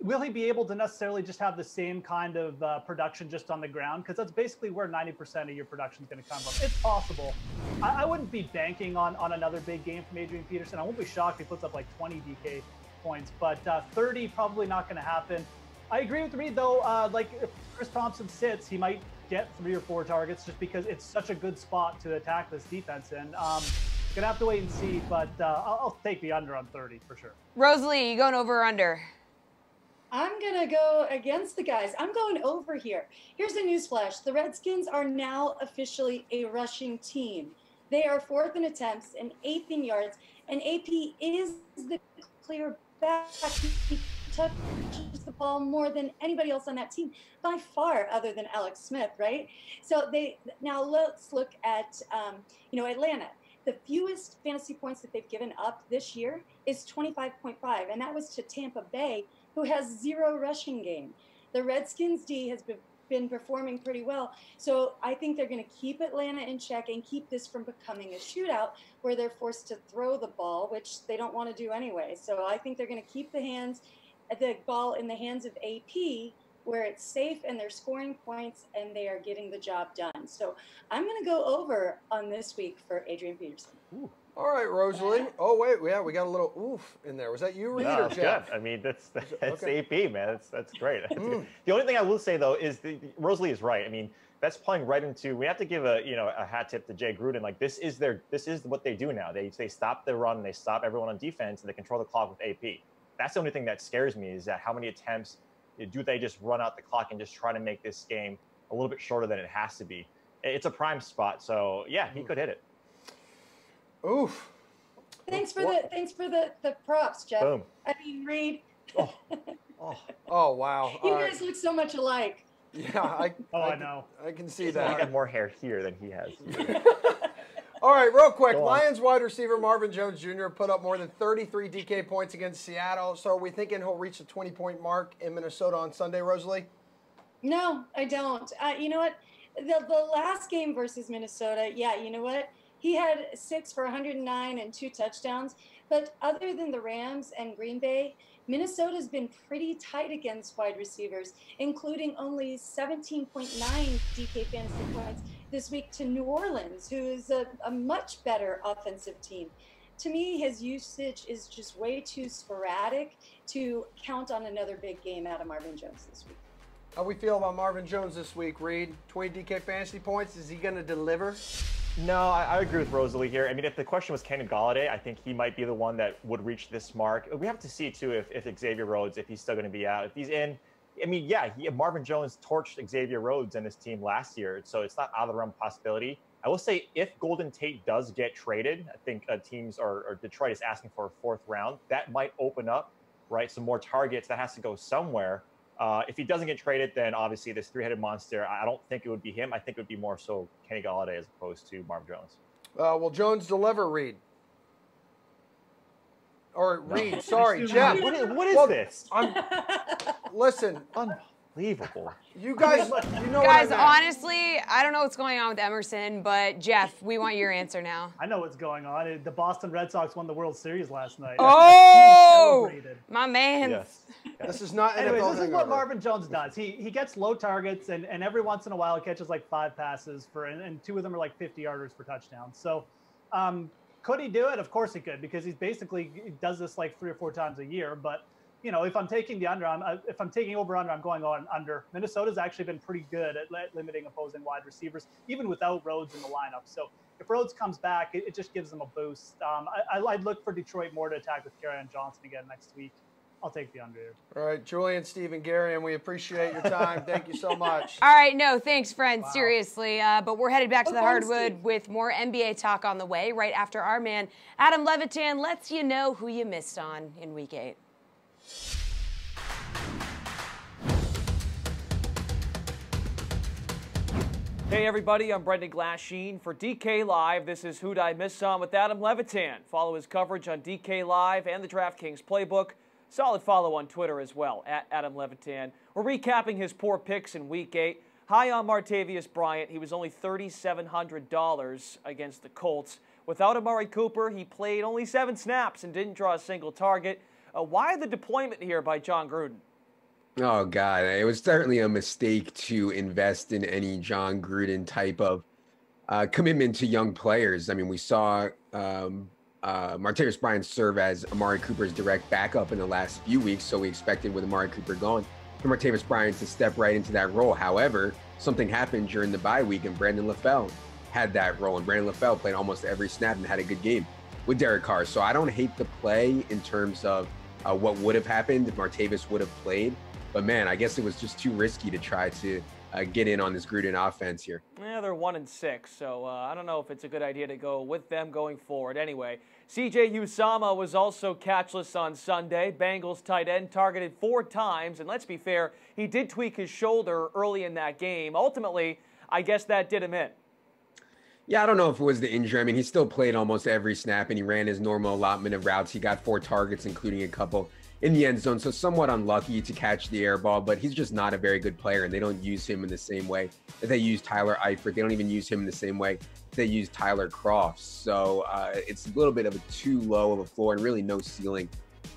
will he be able to necessarily just have the same kind of production just on the ground? Because that's basically where 90% of your production is going to come from. It's possible. I wouldn't be banking on another big game from Adrian Peterson. I won't be shocked if he puts up like 20 DK points, but 30 probably not going to happen. I agree with Reed, though. Like if Chris Thompson sits, he might get 3 or 4 targets just because it's such a good spot to attack this defense. And gonna have to wait and see, but I'll take the under on 30 for sure. Rosalie, you going over or under? I'm going to go against the guys. I'm going over here. Here's a newsflash. The Redskins are now officially a rushing team. They are 4th in attempts and 8th in yards, and AP is the clear back. He touches the ball more than anybody else on that team by far, other than Alex Smith, right? So now let's look at, Atlanta. The fewest fantasy points that they've given up this year is 25.5, and that was to Tampa Bay, who has 0 rushing game. The Redskins D has been performing pretty well, so I think they're going to keep Atlanta in check and keep this from becoming a shootout where they're forced to throw the ball, which they don't want to do anyway. So I think they're going to keep the ball in the hands of AP, where it's safe and they're scoring points and they are getting the job done. So I'm going to go over on this week for Adrian Peterson. Ooh. All right, Rosalie. Oh, wait. Yeah, we got a little oof in there. Was that you, Reed, or Jeff? Good. I mean, that's Okay. AP, man. That's great. The only thing I will say, though, is Rosalie is right. I mean, that's playing right into. We have to give a hat tip to Jay Gruden. Like this is what they do now. They stop the run, and they stop everyone on defense, and they control the clock with AP. That's the only thing that scares me is that how many attempts do they just run out the clock and just try to make this game a little bit shorter than it has to be? It's a prime spot, so yeah, he could hit it. Oof. Thanks for the props, Jeff. Boom. I mean, Reed. Oh, wow. You guys look so much alike. Yeah, I know. I can see I that. got more hair here than he has. All right, real quick. Go on. Lions wide receiver Marvin Jones Jr. put up more than 33 DK points against Seattle. So are we thinking he'll reach the 20-point mark in Minnesota on Sunday, Rosalie? No, I don't. You know what? The last game versus Minnesota, yeah, you know what? He had 6 for 109 and 2 touchdowns. But other than the Rams and Green Bay, Minnesota's been pretty tight against wide receivers, including only 17.9 DK fantasy points this week to New Orleans, who is a much better offensive team. To me, his usage is just way too sporadic to count on another big game out of Marvin Jones this week. How we feel about Marvin Jones this week, Reed? 20 DK fantasy points. Is he going to deliver? No, I agree with Rosalie here. I mean, if the question was Kenny Golladay, I think he might be the one that would reach this mark. We have to see, too, if Xavier Rhodes, if he's still going to be out. If he's in, I mean, yeah, Marvin Jones torched Xavier Rhodes and his team last year, so it's not out of the realm of possibility. I will say if Golden Tate does get traded, I think teams or Detroit is asking for a 4th round. That might open up, right, some more targets. That has to go somewhere. If he doesn't get traded, then obviously this three-headed monster, I don't think it would be him. I think it would be more so Kenny Golladay as opposed to Marvin Jones. Will Jones deliver, Reed? Or Reed, sorry, Jeff. What is this? Listen. Unbelievable. You guys, you know guys, what I meant. honestly, I don't know what's going on with Emerson, but Jeff, we want your answer now. I know what's going on. The Boston Red Sox won the World Series last night. Oh, my man. Yes. This is not Anyway, NFL this is what hangover. Marvin Jones does. He gets low targets, and every once in a while catches like 5 passes and 2 of them are like 50-yarders for touchdowns. So could he do it? Of course he could, because he does this like 3 or 4 times a year. But if I'm taking the under, if I'm taking over/under, I'm going on under. Minnesota's actually been pretty good at limiting opposing wide receivers, even without Rhodes in the lineup. So if Rhodes comes back, it just gives them a boost. I'd look for Detroit more to attack with Kerryon Johnson again next week. I'll take the under. All right, Julian, Stephen, Gary, and we appreciate your time. Thank you so much. All right, no, thanks, friends. Wow. Seriously. But we're headed back to the hardwood with more NBA talk on the way right after our man, Adam Levitin, lets you know who you missed on in Week 8. Hey everybody, I'm Brendan Glasheen for DK Live. This is Who'd I Miss On with Adam Levitin. Follow his coverage on DK Live and the DraftKings Playbook. Solid follow on Twitter as well, at Adam Levitin. We're recapping his poor picks in Week 8. High on Martavius Bryant. He was only $3,700 against the Colts. Without Amari Cooper, he played only 7 snaps and didn't draw a single target. Why the deployment here by John Gruden? Oh, God. It was certainly a mistake to invest in any John Gruden type of commitment to young players. I mean, we saw Martavius Bryant serve as Amari Cooper's direct backup in the last few weeks, so we expected with Amari Cooper gone for Martavius Bryant to step right into that role. However, something happened during the bye week, and Brandon LaFell had that role, and Brandon LaFell played almost every snap and had a good game with Derek Carr. So I don't hate the play in terms of what would have happened if Martavius would have played. But, man, I guess it was just too risky to try to get in on this Gruden offense here. Yeah, they're 1-6, so I don't know if it's a good idea to go with them going forward. Anyway, C.J. Usama was also catchless on Sunday. Bengals tight end targeted 4 times, and let's be fair, he did tweak his shoulder early in that game. Ultimately, I guess that did him in. Yeah, I don't know if it was the injury. I mean, he still played almost every snap, and he ran his normal allotment of routes. He got 4 targets, including a couple in the end zone, so somewhat unlucky to catch the air ball, but he's just not a very good player, and they don't use him in the same way that they use Tyler Eifert. They don't even use him in the same way they use Tyler Crofts. So it's a little bit of a too low of a floor and really no ceiling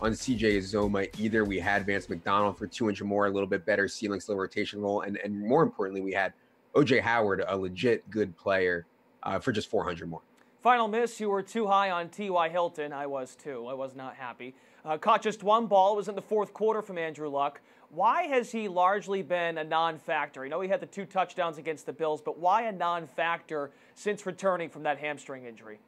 on CJ Uzomah either. We had Vance McDonald for 200 more, a little bit better ceiling, slow rotation role, and more importantly, we had O.J. Howard, a legit good player, for just 400 more. Final miss, you were too high on T.Y. Hilton. I was too. I was not happy. Caught just 1 ball. It was in the 4th quarter from Andrew Luck. Why has he largely been a non-factor? I know he had the 2 touchdowns against the Bills, but why a non-factor since returning from that hamstring injury?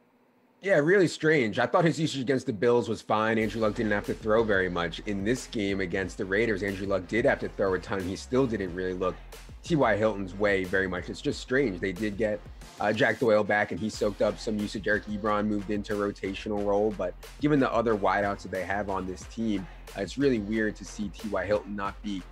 Yeah, really strange. I thought his usage against the Bills was fine. Andrew Luck didn't have to throw very much. In this game against the Raiders, Andrew Luck did have to throw a ton. He still didn't really look T.Y. Hilton's way very much. It's just strange. They did get Jack Doyle back, and he soaked up some usage. Eric Ebron moved into a rotational role, but given the other wideouts that they have on this team, it's really weird to see T.Y. Hilton not be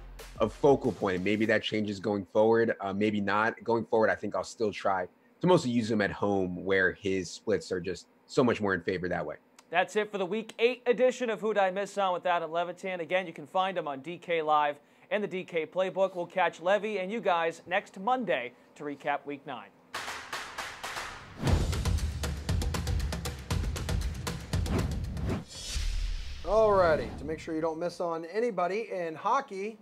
a focal point. Maybe that changes going forward. Maybe not. Going forward, I think I'll still try to mostly use him at home where his splits are just so much more in favor that way. That's it for the Week 8 edition of Who'd I Miss On with Adam Levitin. Again, you can find him on DK Live and the DK Playbook. We'll catch Levy and you guys next Monday to recap Week 9. Alrighty, to make sure you don't miss on anybody in hockey,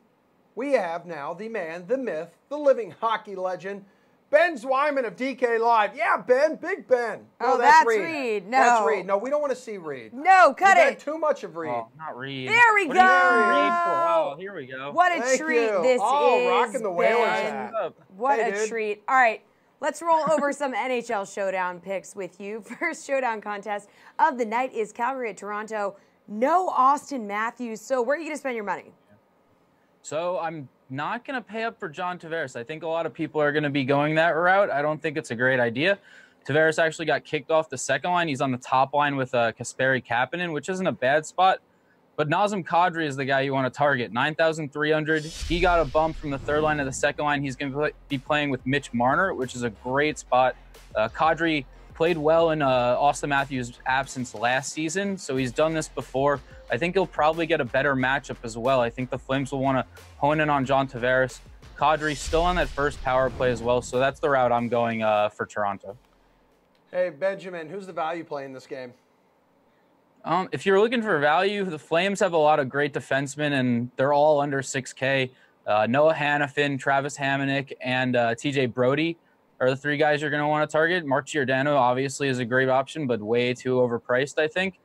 we have now the man, the myth, the living hockey legend, Ben Zwyman of DK Live. Yeah, Ben, Big Ben. No, oh, that's Reed. No. That's Reed. No, we don't want to see Reed. No, cut it. Too much of Reed. Oh, not Reed. There we go. Oh, here we go. What a treat this is. Oh, rocking the Whalers hat. What hey, a dude. treat. All right, let's roll over some NHL Showdown picks with you. First Showdown contest of the night is Calgary at Toronto. No Austin Matthews. So where are you going to spend your money? So I'm not going to pay up for John Tavares. I think a lot of people are going to be going that route. I don't think it's a great idea. Tavares actually got kicked off the second line. He's on the top line with Kasperi Kapanen, which isn't a bad spot. But Nazem Kadri is the guy you want to target. 9,300. He got a bump from the third line to the second line. He's going to be playing with Mitch Marner, which is a great spot. Kadri played well in Austin Matthews' absence last season, so he's done this before. I think he'll probably get a better matchup as well. I think the Flames will want to hone in on John Tavares. Kadri still on that first power play as well, so that's the route I'm going for Toronto. Hey, Benjamin, who's the value play in this game? If you're looking for value, the Flames have a lot of great defensemen, and they're all under 6K. Noah Hannafin, Travis Hamonic, and TJ Brody are the three guys you're going to want to target. Mark Giordano obviously is a great option, but way too overpriced, I think.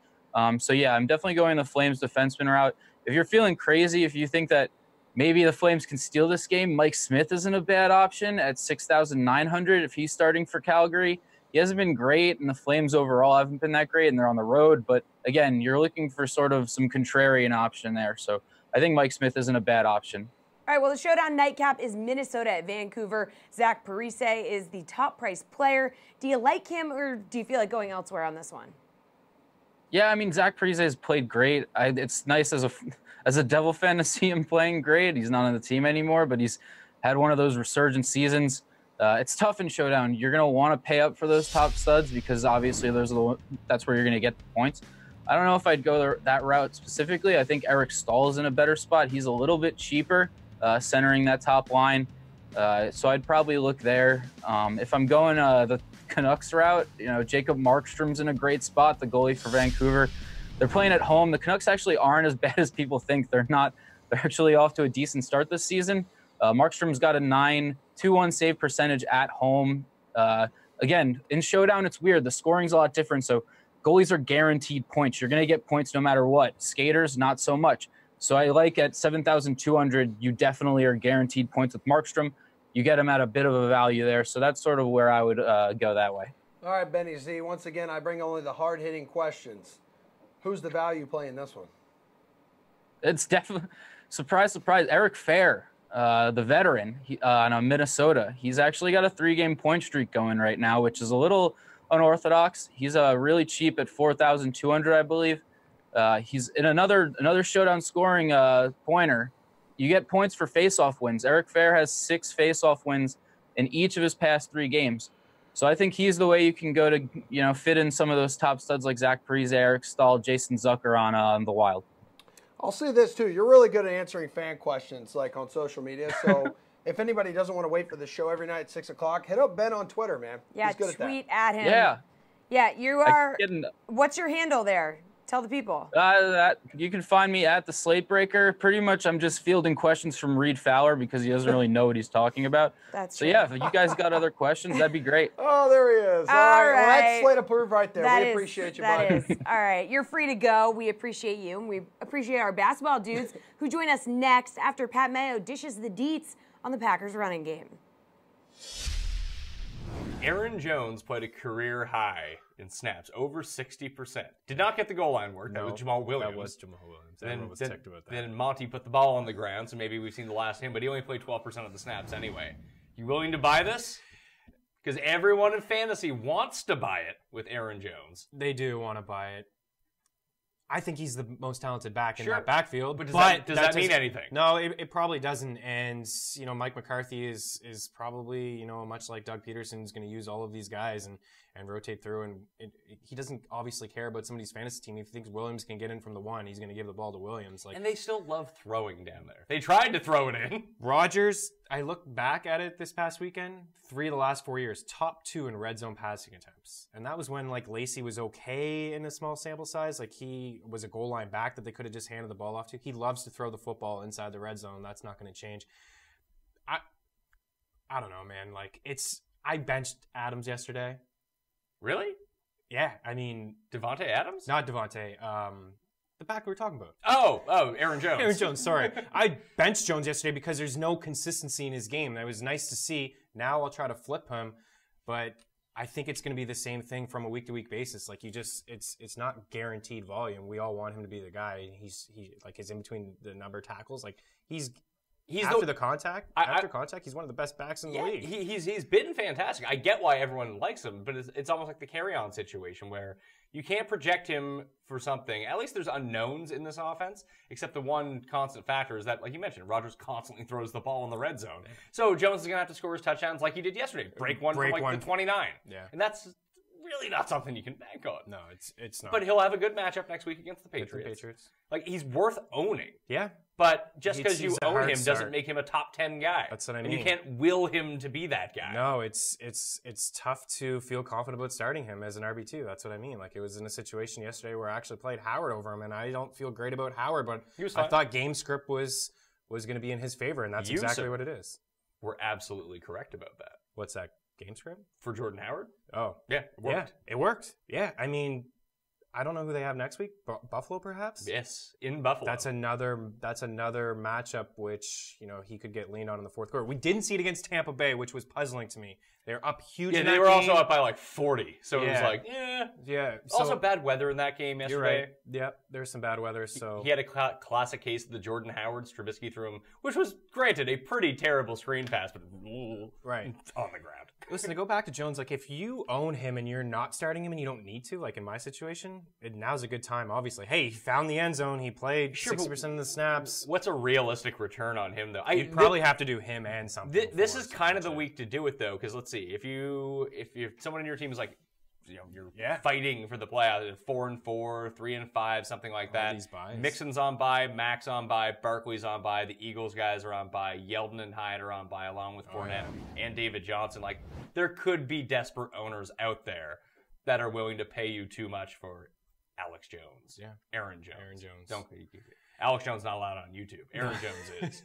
So, yeah, I'm definitely going the Flames defenseman route. If you're feeling crazy, if you think that maybe the Flames can steal this game, Mike Smith isn't a bad option at 6,900 if he's starting for Calgary. He hasn't been great, and the Flames overall haven't been that great, and they're on the road. But, again, you're looking for sort of some contrarian option there. So I think Mike Smith isn't a bad option. All right, well, the showdown nightcap is Minnesota at Vancouver. Zach Parise is the top-priced player. Do you like him, or do you feel like going elsewhere on this one? Yeah, I mean, Zach Parise has played great. It's nice as a Devil fan to see him playing great. He's not on the team anymore, but he's had one of those resurgent seasons. It's tough in showdown. You're going to want to pay up for those top studs because obviously that's where you're going to get the points. I don't know if I'd go that route specifically. I think Eric Stahl is in a better spot. He's a little bit cheaper, centering that top line. So I'd probably look there. If I'm going the Canucks route, Jacob Markstrom's in a great spot, the goalie for Vancouver. They're playing at home. The Canucks actually aren't as bad as people think. They're not. They're actually off to a decent start this season. Markstrom's got a 9.21 save percentage at home. Again, in showdown, it's weird. The scoring's a lot different. So goalies are guaranteed points. You're going to get points no matter what. Skaters, not so much. So I like at 7,200, you definitely are guaranteed points with Markstrom. You get him at a bit of a value there. So that's sort of where I would go that way. All right, Benny Z. Once again, I bring only the hard-hitting questions. Who's the value play in this one? It's definitely, surprise, surprise, Eric Fair, the veteran on Minnesota. He's actually got a 3-game point streak going right now, which is a little unorthodox. He's really cheap at 4,200, I believe. He's in another showdown scoring pointer. You get points for face-off wins. Eric Fair has 6 face-off wins in each of his past 3 games. So I think he's the way you can go to, fit in some of those top studs like Zach Parise, Eric Stahl, Jason Zucker on the Wild. I'll say this, too. You're really good at answering fan questions, like on social media. So if anybody doesn't want to wait for the show every night at 6 o'clock, hit up Ben on Twitter, man. Yeah, He's good tweet at him. Yeah. Yeah, you are. What's your handle there? Tell the people. You can find me at the Slate Breaker. Pretty much, I'm just fielding questions from Reed Fowler because he doesn't really know what he's talking about. That's so. true. Yeah, if you guys got other questions, that'd be great. Oh, there he is. All right. Well, that's Slate approved right there. We appreciate you, bud. That is. All right. You're free to go. We appreciate you. And we appreciate our basketball dudes who join us next after Pat Mayo dishes the deets on the Packers running game. Aaron Jones played a career high in snaps, over 60%. Did not get the goal line work. That was Jamal Williams. That was Jamal Williams. Everyone was ticked about that. Then Monty put the ball on the ground, so maybe we've seen the last of him, but he only played 12% of the snaps anyway. You willing to buy this? Because everyone in fantasy wants to buy it with Aaron Jones. They do want to buy it. I think he's the most talented back in that backfield. But does that mean anything? No, it probably doesn't. And, Mike McCarthy is probably, much like Doug Peterson, is going to use all of these guys and rotate through. And he doesn't obviously care about somebody's fantasy team. If he thinks Williams can get in from the 1, he's going to give the ball to Williams. And they still love throwing down there. They tried to throw it in. Rodgers, I look back at it this past weekend, 3 of the last 4 years, top 2 in red zone passing attempts. And that was when, Lacey was okay in a small sample size. He was a goal line back that they could have just handed the ball off to. He loves to throw the football inside the red zone. That's not going to change. I don't know, man. I benched Adams yesterday. Really? Yeah, I mean... Devontae Adams? Not Devontae. The back we were talking about. Oh, Aaron Jones. Aaron Jones, sorry. I benched Jones yesterday because there's no consistency in his game. That was nice to see. Now I'll try to flip him, but I think it's going to be the same thing from a week-to-week basis. It's not guaranteed volume. We all want him to be the guy. He's in between the number tackles. He's after the contact, he's one of the best backs in the league. He's been fantastic. I get why everyone likes him, but it's almost like the carry-on situation where you can't project him for something. At least there's unknowns in this offense, except the one constant factor is that, like you mentioned, Rodgers constantly throws the ball in the red zone. So Jones is going to have to score his touchdowns like he did yesterday. Break one from the 29. Yeah. And that's really not something you can bank on. No, it's not. But he'll have a good matchup next week against the Patriots. Like, he's worth owning. Yeah. But just because you own him start. doesn't make him a top 10 guy. That's what I mean. And you can't will him to be that guy. No, it's tough to feel confident about starting him as an RB2. That's what I mean. Like, it was in a situation yesterday where I actually played Howard over him, and I don't feel great about Howard, but I thought game script was going to be in his favor, and that's exactly what it is. We're absolutely correct about that. What's that? Game script? For Jordan Howard? Oh. Yeah, it worked. Yeah, it worked. Yeah, I mean, I don't know who they have next week. Buffalo, perhaps? Yes, in Buffalo. That's another matchup which, he could get leaned on in the fourth quarter. We didn't see it against Tampa Bay, which was puzzling to me. They're up huge in that game. Yeah, they were also up by like 40. So it was like, Yeah. Also bad weather in that game yesterday. You're right. Yep, there's some bad weather. So he had a classic case of the Jordan Howard Trubisky threw him, which was, granted, a pretty terrible screen pass, but right on the ground. Listen, to go back to Jones, like if you own him and you're not starting him and you don't need to, like in my situation, now's a good time, obviously. Hey, he found the end zone. He played 60% of the snaps. What's a realistic return on him, though? You'd probably have to do him and something. This is kind of the week to do it, though, because let's see. If someone in your team is like, you're fighting for the playoffs, 4-4, 3-5, something like that. Mixon's on bye, Max on bye, Barkley's on bye, the Eagles guys are on bye, Yeldon and Hyde are on bye, along with Fournette and David Johnson. Like, there could be desperate owners out there that are willing to pay you too much for Alex Jones. Yeah, Aaron Jones. Don't Alex Jones not allowed on YouTube. Aaron Jones is.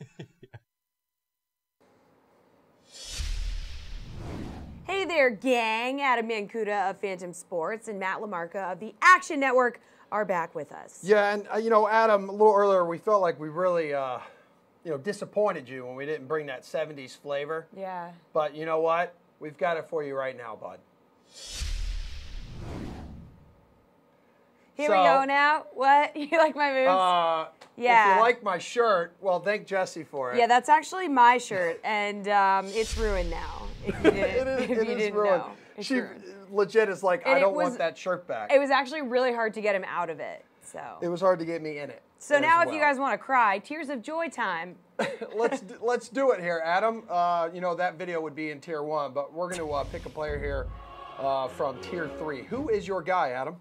Hey there, gang. Adam Mancuda of Phantom Sports and Matt LaMarca of the Action Network are back with us. Yeah, and Adam, a little earlier, we felt like we really, disappointed you when we didn't bring that 70s flavor. Yeah. But you know what? We've got it for you right now, bud. Here we go now. What? You like my moves? Yeah. If you like my shirt, well, thank Jessie for it. Yeah, that's actually my shirt, and it's ruined now. If you didn't know. She legit is like, I don't want that shirt back. It was actually really hard to get him out of it. So it was hard to get me in it. So now, if you guys want to cry, tears of joy time. let's do it here, Adam. That video would be in Tier 1, but we're going to pick a player here from Tier 3. Who is your guy, Adam?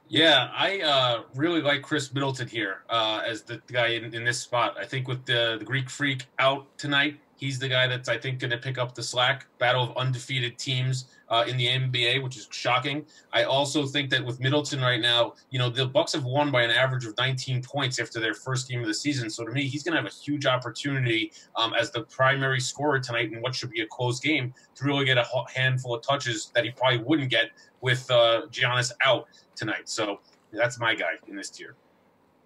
Yeah, I really like Chris Middleton here as the guy in this spot. I think with the Greek Freak out tonight, he's the guy that's, I think, going to pick up the slack. Battle of undefeated teams in the NBA, which is shocking. I also think that with Middleton right now, the Bucks have won by an average of 19 points after their first game of the season. So to me, he's going to have a huge opportunity as the primary scorer tonight in what should be a close game to really get a handful of touches that he probably wouldn't get with Giannis out tonight. So that's my guy in this tier.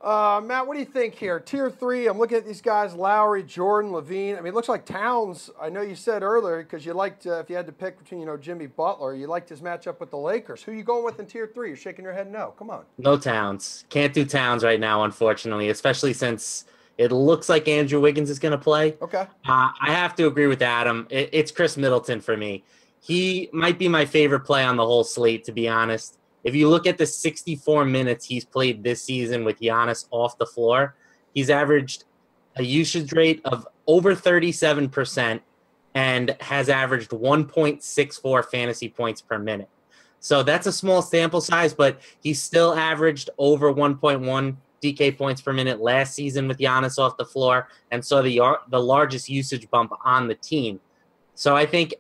Matt, what do you think here? Tier 3, I'm looking at these guys, Lowry, Jordan, Levine. I mean, it looks like Towns, I know you said earlier, because you liked, if you had to pick between, Jimmy Butler, you liked his matchup with the Lakers. Who are you going with in Tier 3? You're shaking your head no. Come on. No Towns. Can't do Towns right now, unfortunately, especially since it looks like Andrew Wiggins is going to play. Okay. I have to agree with Adam. It's Chris Middleton for me. He might be my favorite play on the whole slate, to be honest. If you look at the 64 minutes he's played this season with Giannis off the floor, he's averaged a usage rate of over 37% and has averaged 1.64 fantasy points per minute. So that's a small sample size, but he's still averaged over 1.1 DK points per minute last season with Giannis off the floor, and so the largest usage bump on the team. So I think,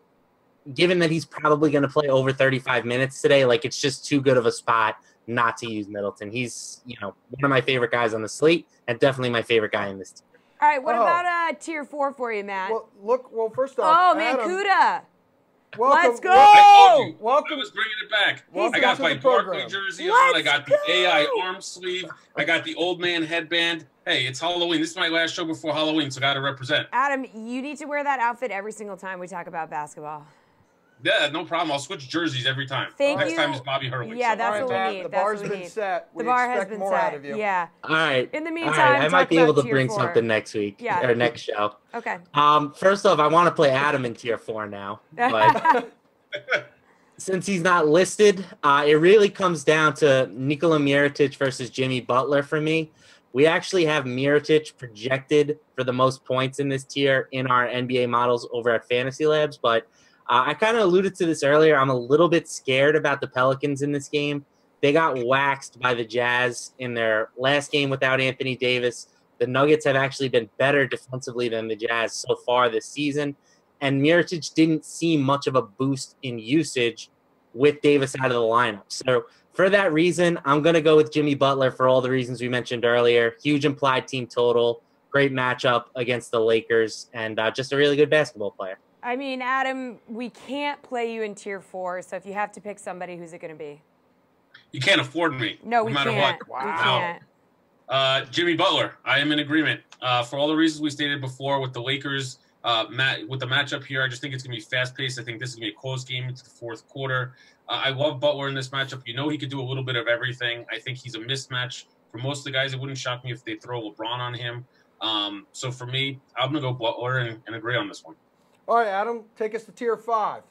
given that he's probably going to play over 35 minutes today, like it's just too good of a spot not to use Middleton. He's, one of my favorite guys on the slate and definitely my favorite guy in this team. All right, what about Tier 4 for you, Matt? Well, first off, Mancuda. Welcome, Let's go. I told you. Welcome. I was bringing it back. Welcome I got to my the Barkley program. jersey on. I got the AI arm sleeve. I got the old man headband. Hey, it's Halloween. This is my last show before Halloween, so got to represent. Adam, you need to wear that outfit every single time we talk about basketball. Yeah, no problem. I'll switch jerseys every time. Next time is Bobby Hurley. Yeah, that's what we need. The bar's been set. We expect more out of you. Yeah. All right. In the meantime, I might be able to tier bring 4. something next week or next show. Okay. First off, I want to play Adam in tier 4 now, but since he's not listed, it really comes down to Nikola Mirotic versus Jimmy Butler for me. We actually have Mirotic projected for the most points in this tier in our NBA models over at Fantasy Labs, but I kind of alluded to this earlier. I'm a little bit scared about the Pelicans in this game. They got waxed by the Jazz in their last game without Anthony Davis. The Nuggets have actually been better defensively than the Jazz so far this season. And Mirotic didn't see much of a boost in usage with Davis out of the lineup. So for that reason, I'm going to go with Jimmy Butler for all the reasons we mentioned earlier. Huge implied team total, great matchup against the Lakers, and just a really good basketball player. I mean, Adam, we can't play you in tier 4, so if you have to pick somebody, who's it going to be? You can't afford me. No, we matter can't. what. We can't. Jimmy Butler. I am in agreement. For all the reasons we stated before with the Lakers, with the matchup here, I just think it's going to be fast-paced. I think this is going to be a close game into the fourth quarter. I love Butler in this matchup. You know he could do a little bit of everything. I think he's a mismatch. For most of the guys, it wouldn't shock me if they throw LeBron on him. So for me, I'm going to go Butler and agree on this one. All right, Adam, take us to tier 5.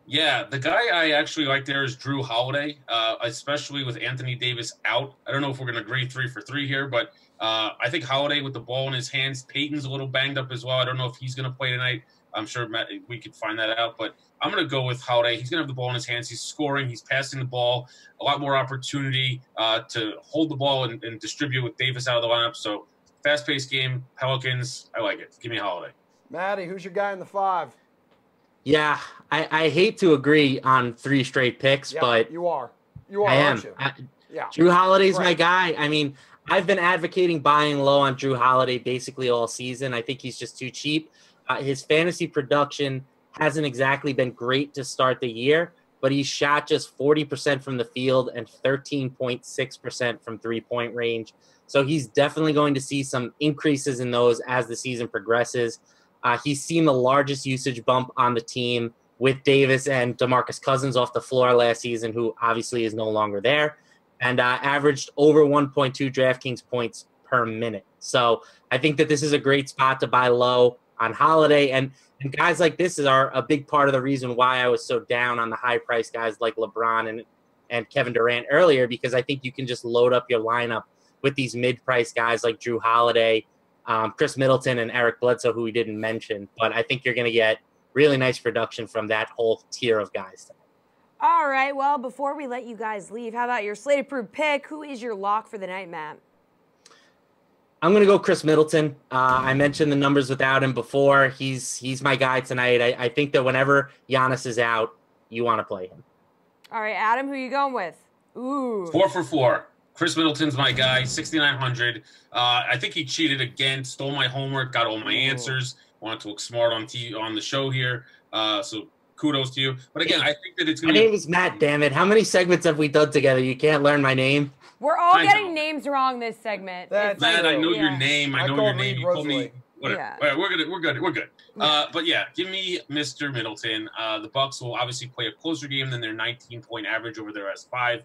Yeah, the guy I actually like there is Drew Holiday, especially with Anthony Davis out. I don't know if we're going to agree 3 for 3 here, but I think Holiday with the ball in his hands. Peyton's a little banged up as well. I don't know if he's going to play tonight. I'm sure we could find that out, but I'm going to go with Holiday. He's going to have the ball in his hands. He's scoring. He's passing the ball. A lot more opportunity to hold the ball and distribute with Davis out of the lineup. So fast-paced game, Pelicans, I like it. Give me Holiday. Maddie, who's your guy in the 5? Yeah, I hate to agree on 3 straight picks, but you are. You are, I am. aren't you? Yeah. Drew Holiday's my guy. I mean, I've been advocating buying low on Drew Holiday basically all season. I think he's just too cheap. His fantasy production hasn't exactly been great to start the year, but he shot just 40% from the field and 13.6% from three-point range. So he's definitely going to see some increases in those as the season progresses. He's seen the largest usage bump on the team with Davis and DeMarcus Cousins off the floor last season, who obviously is no longer there, and averaged over 1.2 DraftKings points per minute. So I think that this is a great spot to buy low on Holiday. And guys like this are a big part of the reason why I was so down on the high-priced guys like LeBron and Kevin Durant earlier, because I think you can just load up your lineup with these mid-priced guys like Drew Holiday, Chris Middleton, and Eric Bledsoe, who we didn't mention. But I think you're going to get really nice production from that whole tier of guys. All right, well, before we let you guys leave, how about your slate-approved pick? Who is your lock for the night, Matt? I'm going to go Chris Middleton. I mentioned the numbers without him before. He's my guy tonight. I think that whenever Giannis is out, you want to play him. All right, Adam, who are you going with? Ooh. 4 for 4. Chris Middleton's my guy, 6,900. I think he cheated again, stole my homework, got all my answers. Wanted to look smart on the show here. So kudos to you. But again, I think that it's going to be... My name is Matt, damn it. How many segments have we done together? You can't learn my name. We're all getting names wrong this segment. Matt, I know your name. I know your name. You told me... Whatever. Yeah. All right, we're good. But yeah, give me Mr. Middleton. The Bucks will obviously play a closer game than their 19-point average over their S5.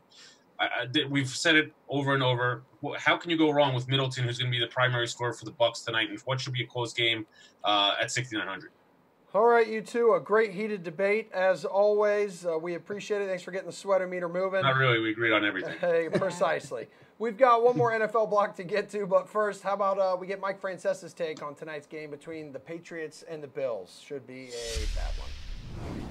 We've said it over and over. How can you go wrong with Middleton, who's going to be the primary scorer for the Bucks tonight, and what should be a close game at 6,900? All right, you two, a great heated debate as always. We appreciate it. Thanks for getting the sweater meter moving. Not really. We agreed on everything. Hey, precisely. We've got one more NFL block to get to, but first, how about we get Mike Francesa's take on tonight's game between the Patriots and the Bills? Should be a bad one.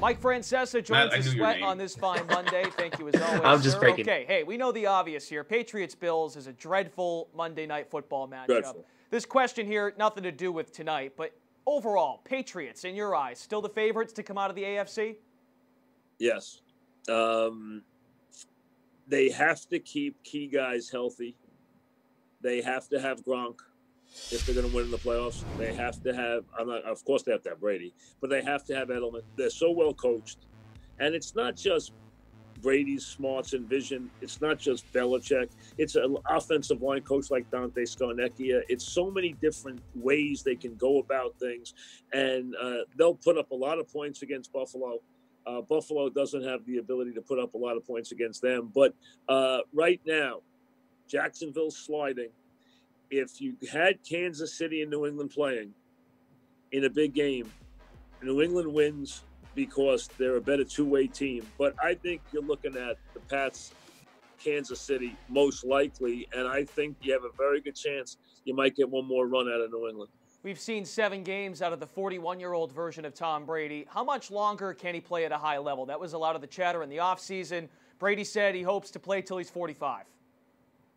Mike Francesa joins the sweat on this fine Monday. Thank you as always. I'm just breaking. Okay, hey, we know the obvious here. Patriots-Bills is a dreadful Monday Night Football matchup. Dreadful. This question here, nothing to do with tonight, but overall, Patriots, in your eyes, still the favorites to come out of the AFC? Yes. They have to keep key guys healthy. They have to have Gronk if they're going to win in the playoffs. They have to have, of course, they have to have Brady, but they have to have Edelman. They're so well coached. And it's not just Brady's smarts and vision. It's not just Belichick. It's an offensive line coach like Dante Scarnecchia. It's so many different ways they can go about things, and they'll put up a lot of points against Buffalo. Buffalo doesn't have the ability to put up a lot of points against them. But right now, Jacksonville's sliding. If you had Kansas City and New England playing in a big game, New England wins because they're a better two-way team. But I think you're looking at the Pats, Kansas City, most likely, and I think you have a very good chance you might get one more run out of New England. We've seen 7 games out of the 41-year-old version of Tom Brady. How much longer can he play at a high level? That was a lot of the chatter in the offseason. Brady said he hopes to play till he's 45.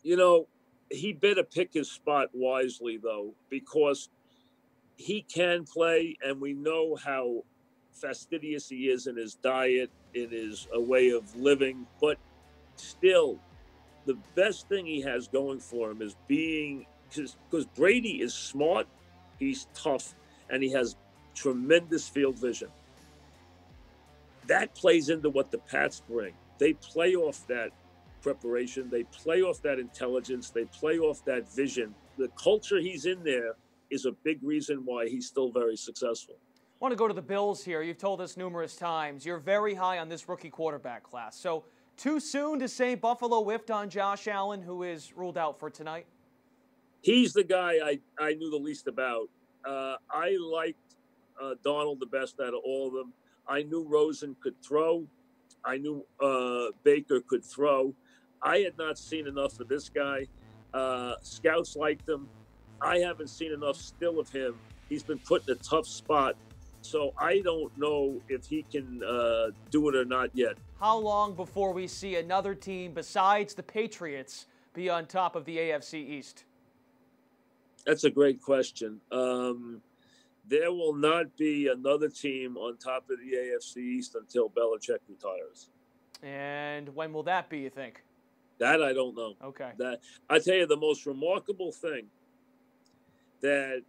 You know, he better pick his spot wisely, though, because he can play, and we know how fastidious he is in his diet, in his way of living. But still, the best thing he has going for him is being – because Brady is smart, he's tough, and he has tremendous field vision. That plays into what the Pats bring. They play off that preparation. They play off that intelligence. They play off that vision. The culture he's in there is a big reason why he's still very successful. I want to go to the Bills here. You've told us numerous times you're very high on this rookie quarterback class. So too soon to say Buffalo whiffed on Josh Allen, who is ruled out for tonight? He's the guy I knew the least about. I liked Donald the best out of all of them. I knew Rosen could throw. I knew Baker could throw. I had not seen enough of this guy. Scouts liked him. I haven't seen enough still of him. He's been put in a tough spot. So I don't know if he can do it or not yet. How long before we see another team besides the Patriots be on top of the AFC East? That's a great question. There will not be another team on top of the AFC East until Belichick retires. And when will that be, you think? That I don't know. Okay. That I tell you, the most remarkable thing that,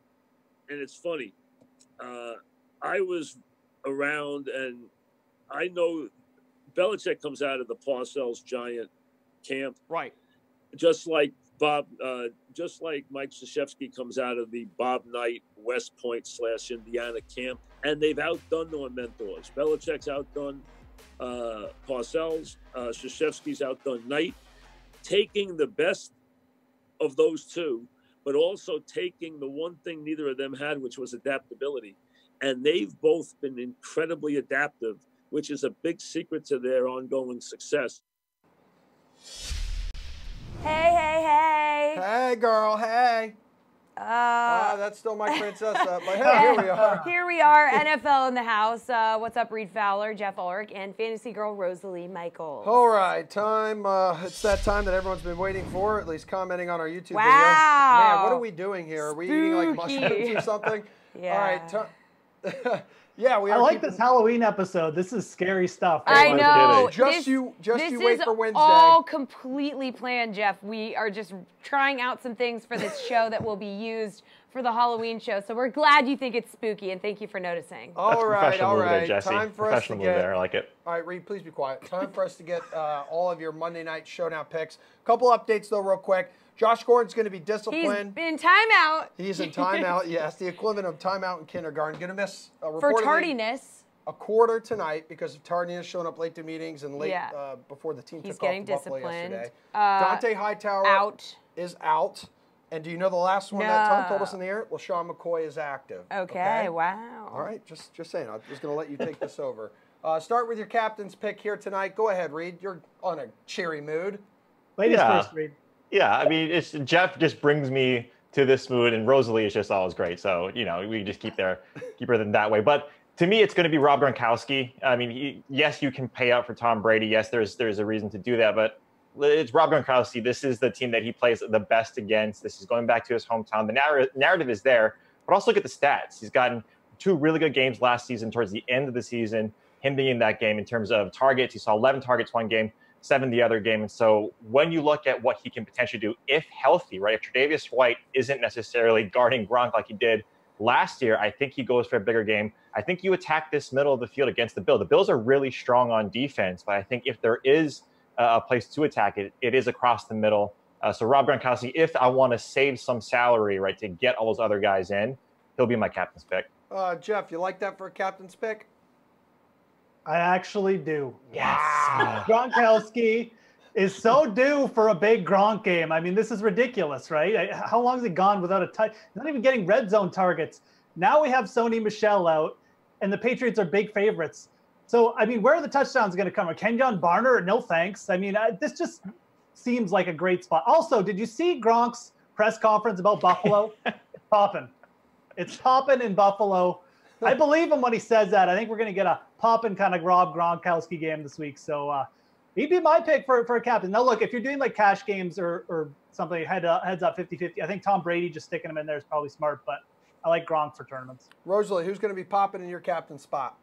and it's funny, I was around, and I know Belichick comes out of the Parcells Giant camp, right? Just like just like Mike Krzyzewski comes out of the Bob Knight West Point / Indiana camp, and they've outdone their mentors. Belichick's outdone Parcells, Krzyzewski's outdone Knight, taking the best of those two, but also taking the one thing neither of them had, which was adaptability. And they've both been incredibly adaptive, which is a big secret to their ongoing success. Hey, hey, hey. Hey, girl, hey. That's still my Francesa, but hey, here we are. Here we are, NFL in the house. What's up, Reed Fowler, Jeff Ulrich, and fantasy girl Rosalie Michaels. All right, time. It's that time that everyone's been waiting for, at least commenting on our YouTube video. Man, what are we doing here? Are we eating like mushrooms or something? Yeah. All right, yeah, we are. I like this Halloween episode. This is scary stuff. I know. Just you wait for Wednesday. This is all completely planned, Jeff. We are just trying out some things for this show that will be used for the Halloween show. So we're glad you think it's spooky, and thank you for noticing. All right. There, Jessie. Time for us to get. There, I like it. All right, Reed, please be quiet. Time for us to get all of your Monday Night Showdown picks. Couple updates though, real quick. Josh Gordon's going to be disciplined. He's in timeout. He's in timeout, yes. The equivalent of timeout in kindergarten. Going to miss for tardiness. A quarter tonight because of tardiness, showing up late to meetings and late before the team took off to Buffalo yesterday. Dante Hightower is out. And do you know the last one that Tom told us in the air? LaShawn McCoy is active. Okay, wow. All right, just saying. I'm just going to let you take this over. Start with your captain's pick here tonight. Go ahead, Reed. You're on a cheery mood. Ladies first, Reed. Yeah, I mean, Jeff just brings me to this mood, and Rosalie is just always great. So, we just keep her in that way. But to me, it's going to be Rob Gronkowski. I mean, yes, you can pay out for Tom Brady. Yes, there's a reason to do that. But it's Rob Gronkowski. This is the team that he plays the best against. This is going back to his hometown. The narrative is there. But also look at the stats. He's gotten 2 really good games last season towards the end of the season, him being in that game in terms of targets. He saw 11 targets one game, 7 the other game. And so when you look at what he can potentially do, if healthy, right, if Tre'Davious White isn't necessarily guarding Gronk like he did last year. I think he goes for a bigger game. I think you attack this middle of the field against the Bills. The Bills are really strong on defense, but I think if there is a place to attack it, it is across the middle. So Rob Gronkowski, if I want to save some salary, right, to get all those other guys in, he'll be my captain's pick. Jeff, you like that for a captain's pick? I actually do. Yes. Gronkowski is so due for a big Gronk game. I mean, this is ridiculous, right? How long has he gone without a touch? He's not even getting red zone targets. Now we have Sony Michel out, and the Patriots are big favorites. So, I mean, where are the touchdowns going to come? Kenjon Barner? No thanks. I mean, this just seems like a great spot. Also, did you see Gronk's press conference about Buffalo? It's popping. It's popping in Buffalo. I believe him when he says that. I think we're going to get a popping kind of Rob Gronkowski game this week. So he'd be my pick for a captain. Now, look, if you're doing like cash games or something, heads up 50-50, I think Tom Brady just sticking him in there is probably smart, but I like Gronk for tournaments. Rosalie, who's going to be popping in your captain spot?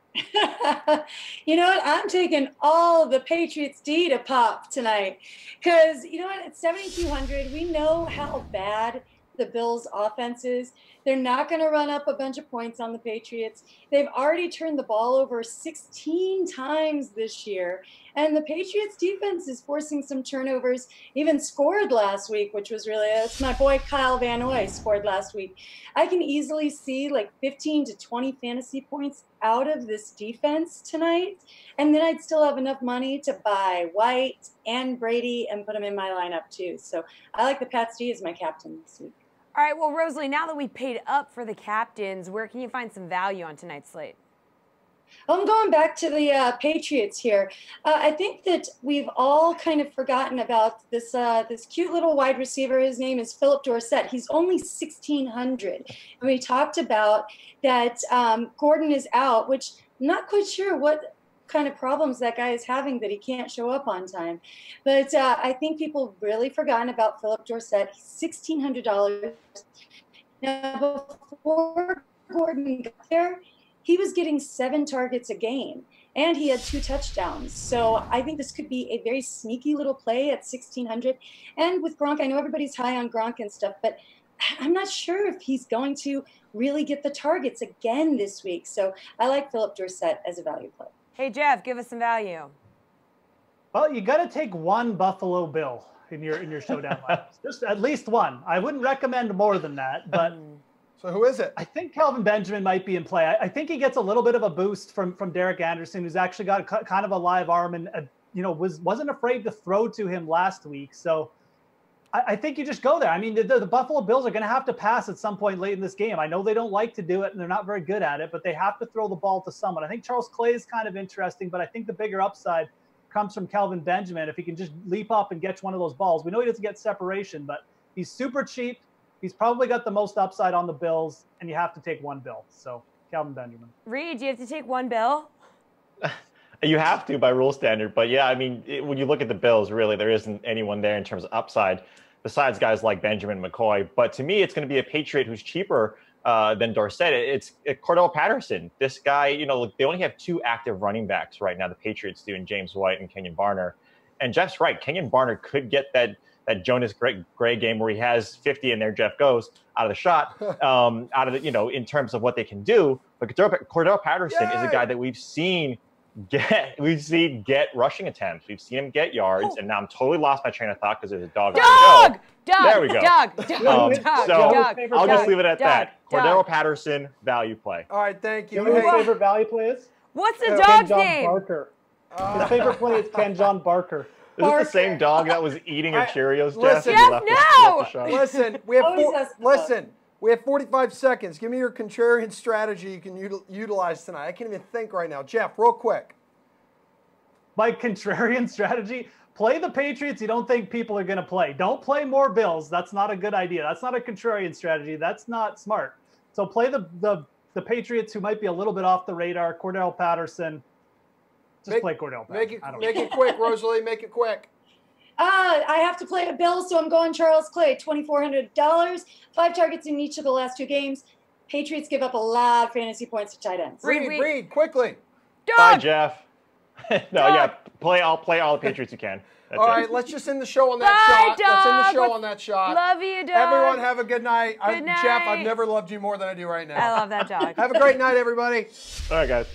You know what? I'm taking all the Patriots D to pop tonight because, you know what? At 7,200, we know how bad the Bills' offense is. They're not going to run up a bunch of points on the Patriots. They've already turned the ball over 16 times this year. And the Patriots' defense is forcing some turnovers, even scored last week, which was really, it's my boy Kyle Van Noy scored last week. I can easily see like 15 to 20 fantasy points out of this defense tonight. And then I'd still have enough money to buy White and Brady and put them in my lineup too. So I like the Pats D as my captain this week. All right, well, Rosalie, now that we paid up for the captains, where can you find some value on tonight's slate? I'm going back to the Patriots here. I think that we've all kind of forgotten about this this cute little wide receiver. His name is Philip Dorsett. He's only 1,600. And we talked about that Gordon is out, which I'm not quite sure what kind of problems that guy is having that he can't show up on time. But I think people have really forgotten about Philip Dorsett. He's $1,600. Now, before Gordon got there, he was getting 7 targets a game, and he had 2 touchdowns. So I think this could be a very sneaky little play at 1,600. And with Gronk, I know everybody's high on Gronk and stuff, but I'm not sure if he's going to really get the targets again this week. So I like Philip Dorsett as a value play. Hey, Jeff, give us some value. Well, you got to take one Buffalo Bill in your showdown lineups. Just at least one. I wouldn't recommend more than that, but so who is it? I think Kelvin Benjamin might be in play. I think he gets a little bit of a boost from Derek Anderson, who's actually got kind of a live arm and wasn't afraid to throw to him last week. So I think you just go there. I mean, the Buffalo Bills are going to have to pass at some point late in this game. I know they don't like to do it, and they're not very good at it, but they have to throw the ball to someone. I think Charles Clay is kind of interesting, but I think the bigger upside comes from Kelvin Benjamin. If he can just leap up and catch one of those balls. We know he doesn't get separation, but he's super cheap. He's probably got the most upside on the Bills, and you have to take one Bill. So Kelvin Benjamin. Reed, do you have to take one Bill? You have to by rule standard. But yeah, I mean, when you look at the Bills, really, there isn't anyone there in terms of upside besides guys like Benjamin McCoy. But to me, it's going to be a Patriot who's cheaper than Dorsett. It's Cordell Patterson. This guy, they only have 2 active running backs right now, the Patriots do, in James White and Kenyon Barner. And Jeff's right. Kenyon Barner could get that Jonas Gray game where he has 50 and there Jeff goes out of the shot, in terms of what they can do. But Cordell Patterson is a guy that we've seen get rushing attempts. We've seen him get yards, and now I'm totally lost my train of thought because there's a dog. Dog! There we go. Dog! I'll just leave it at that. Cordell Patterson, value play. All right, thank you. You know who his favorite value play is? What's the dog's Ken name? Barker. His favorite play is Kenjon Barker. Is this the same dog that was eating your Cheerios, Jeff? Listen, we have 45 seconds. Give me your contrarian strategy you can utilize tonight. I can't even think right now. Jeff, real quick. My contrarian strategy, play the Patriots you don't think people are going to play. Don't play more Bills. That's not a good idea. That's not a contrarian strategy. That's not smart. So play the Patriots who might be a little bit off the radar. Cordell Patterson. Play Cordell Patterson. Make it quick, Rosalie. Make it quick. I have to play a Bill, so I'm going Charles Clay, $2,400, 5 targets in each of the last 2 games. Patriots give up a lot of fantasy points to tight ends. Reed, quickly. Dog! Bye, Jeff. I'll play all the Patriots you can. All right, let's just end the show on that shot. Let's end the show on that shot. Love you, dog. Everyone have a good night. Good night. Jeff, I've never loved you more than I do right now. I love that dog. Have a great night, everybody. All right, guys.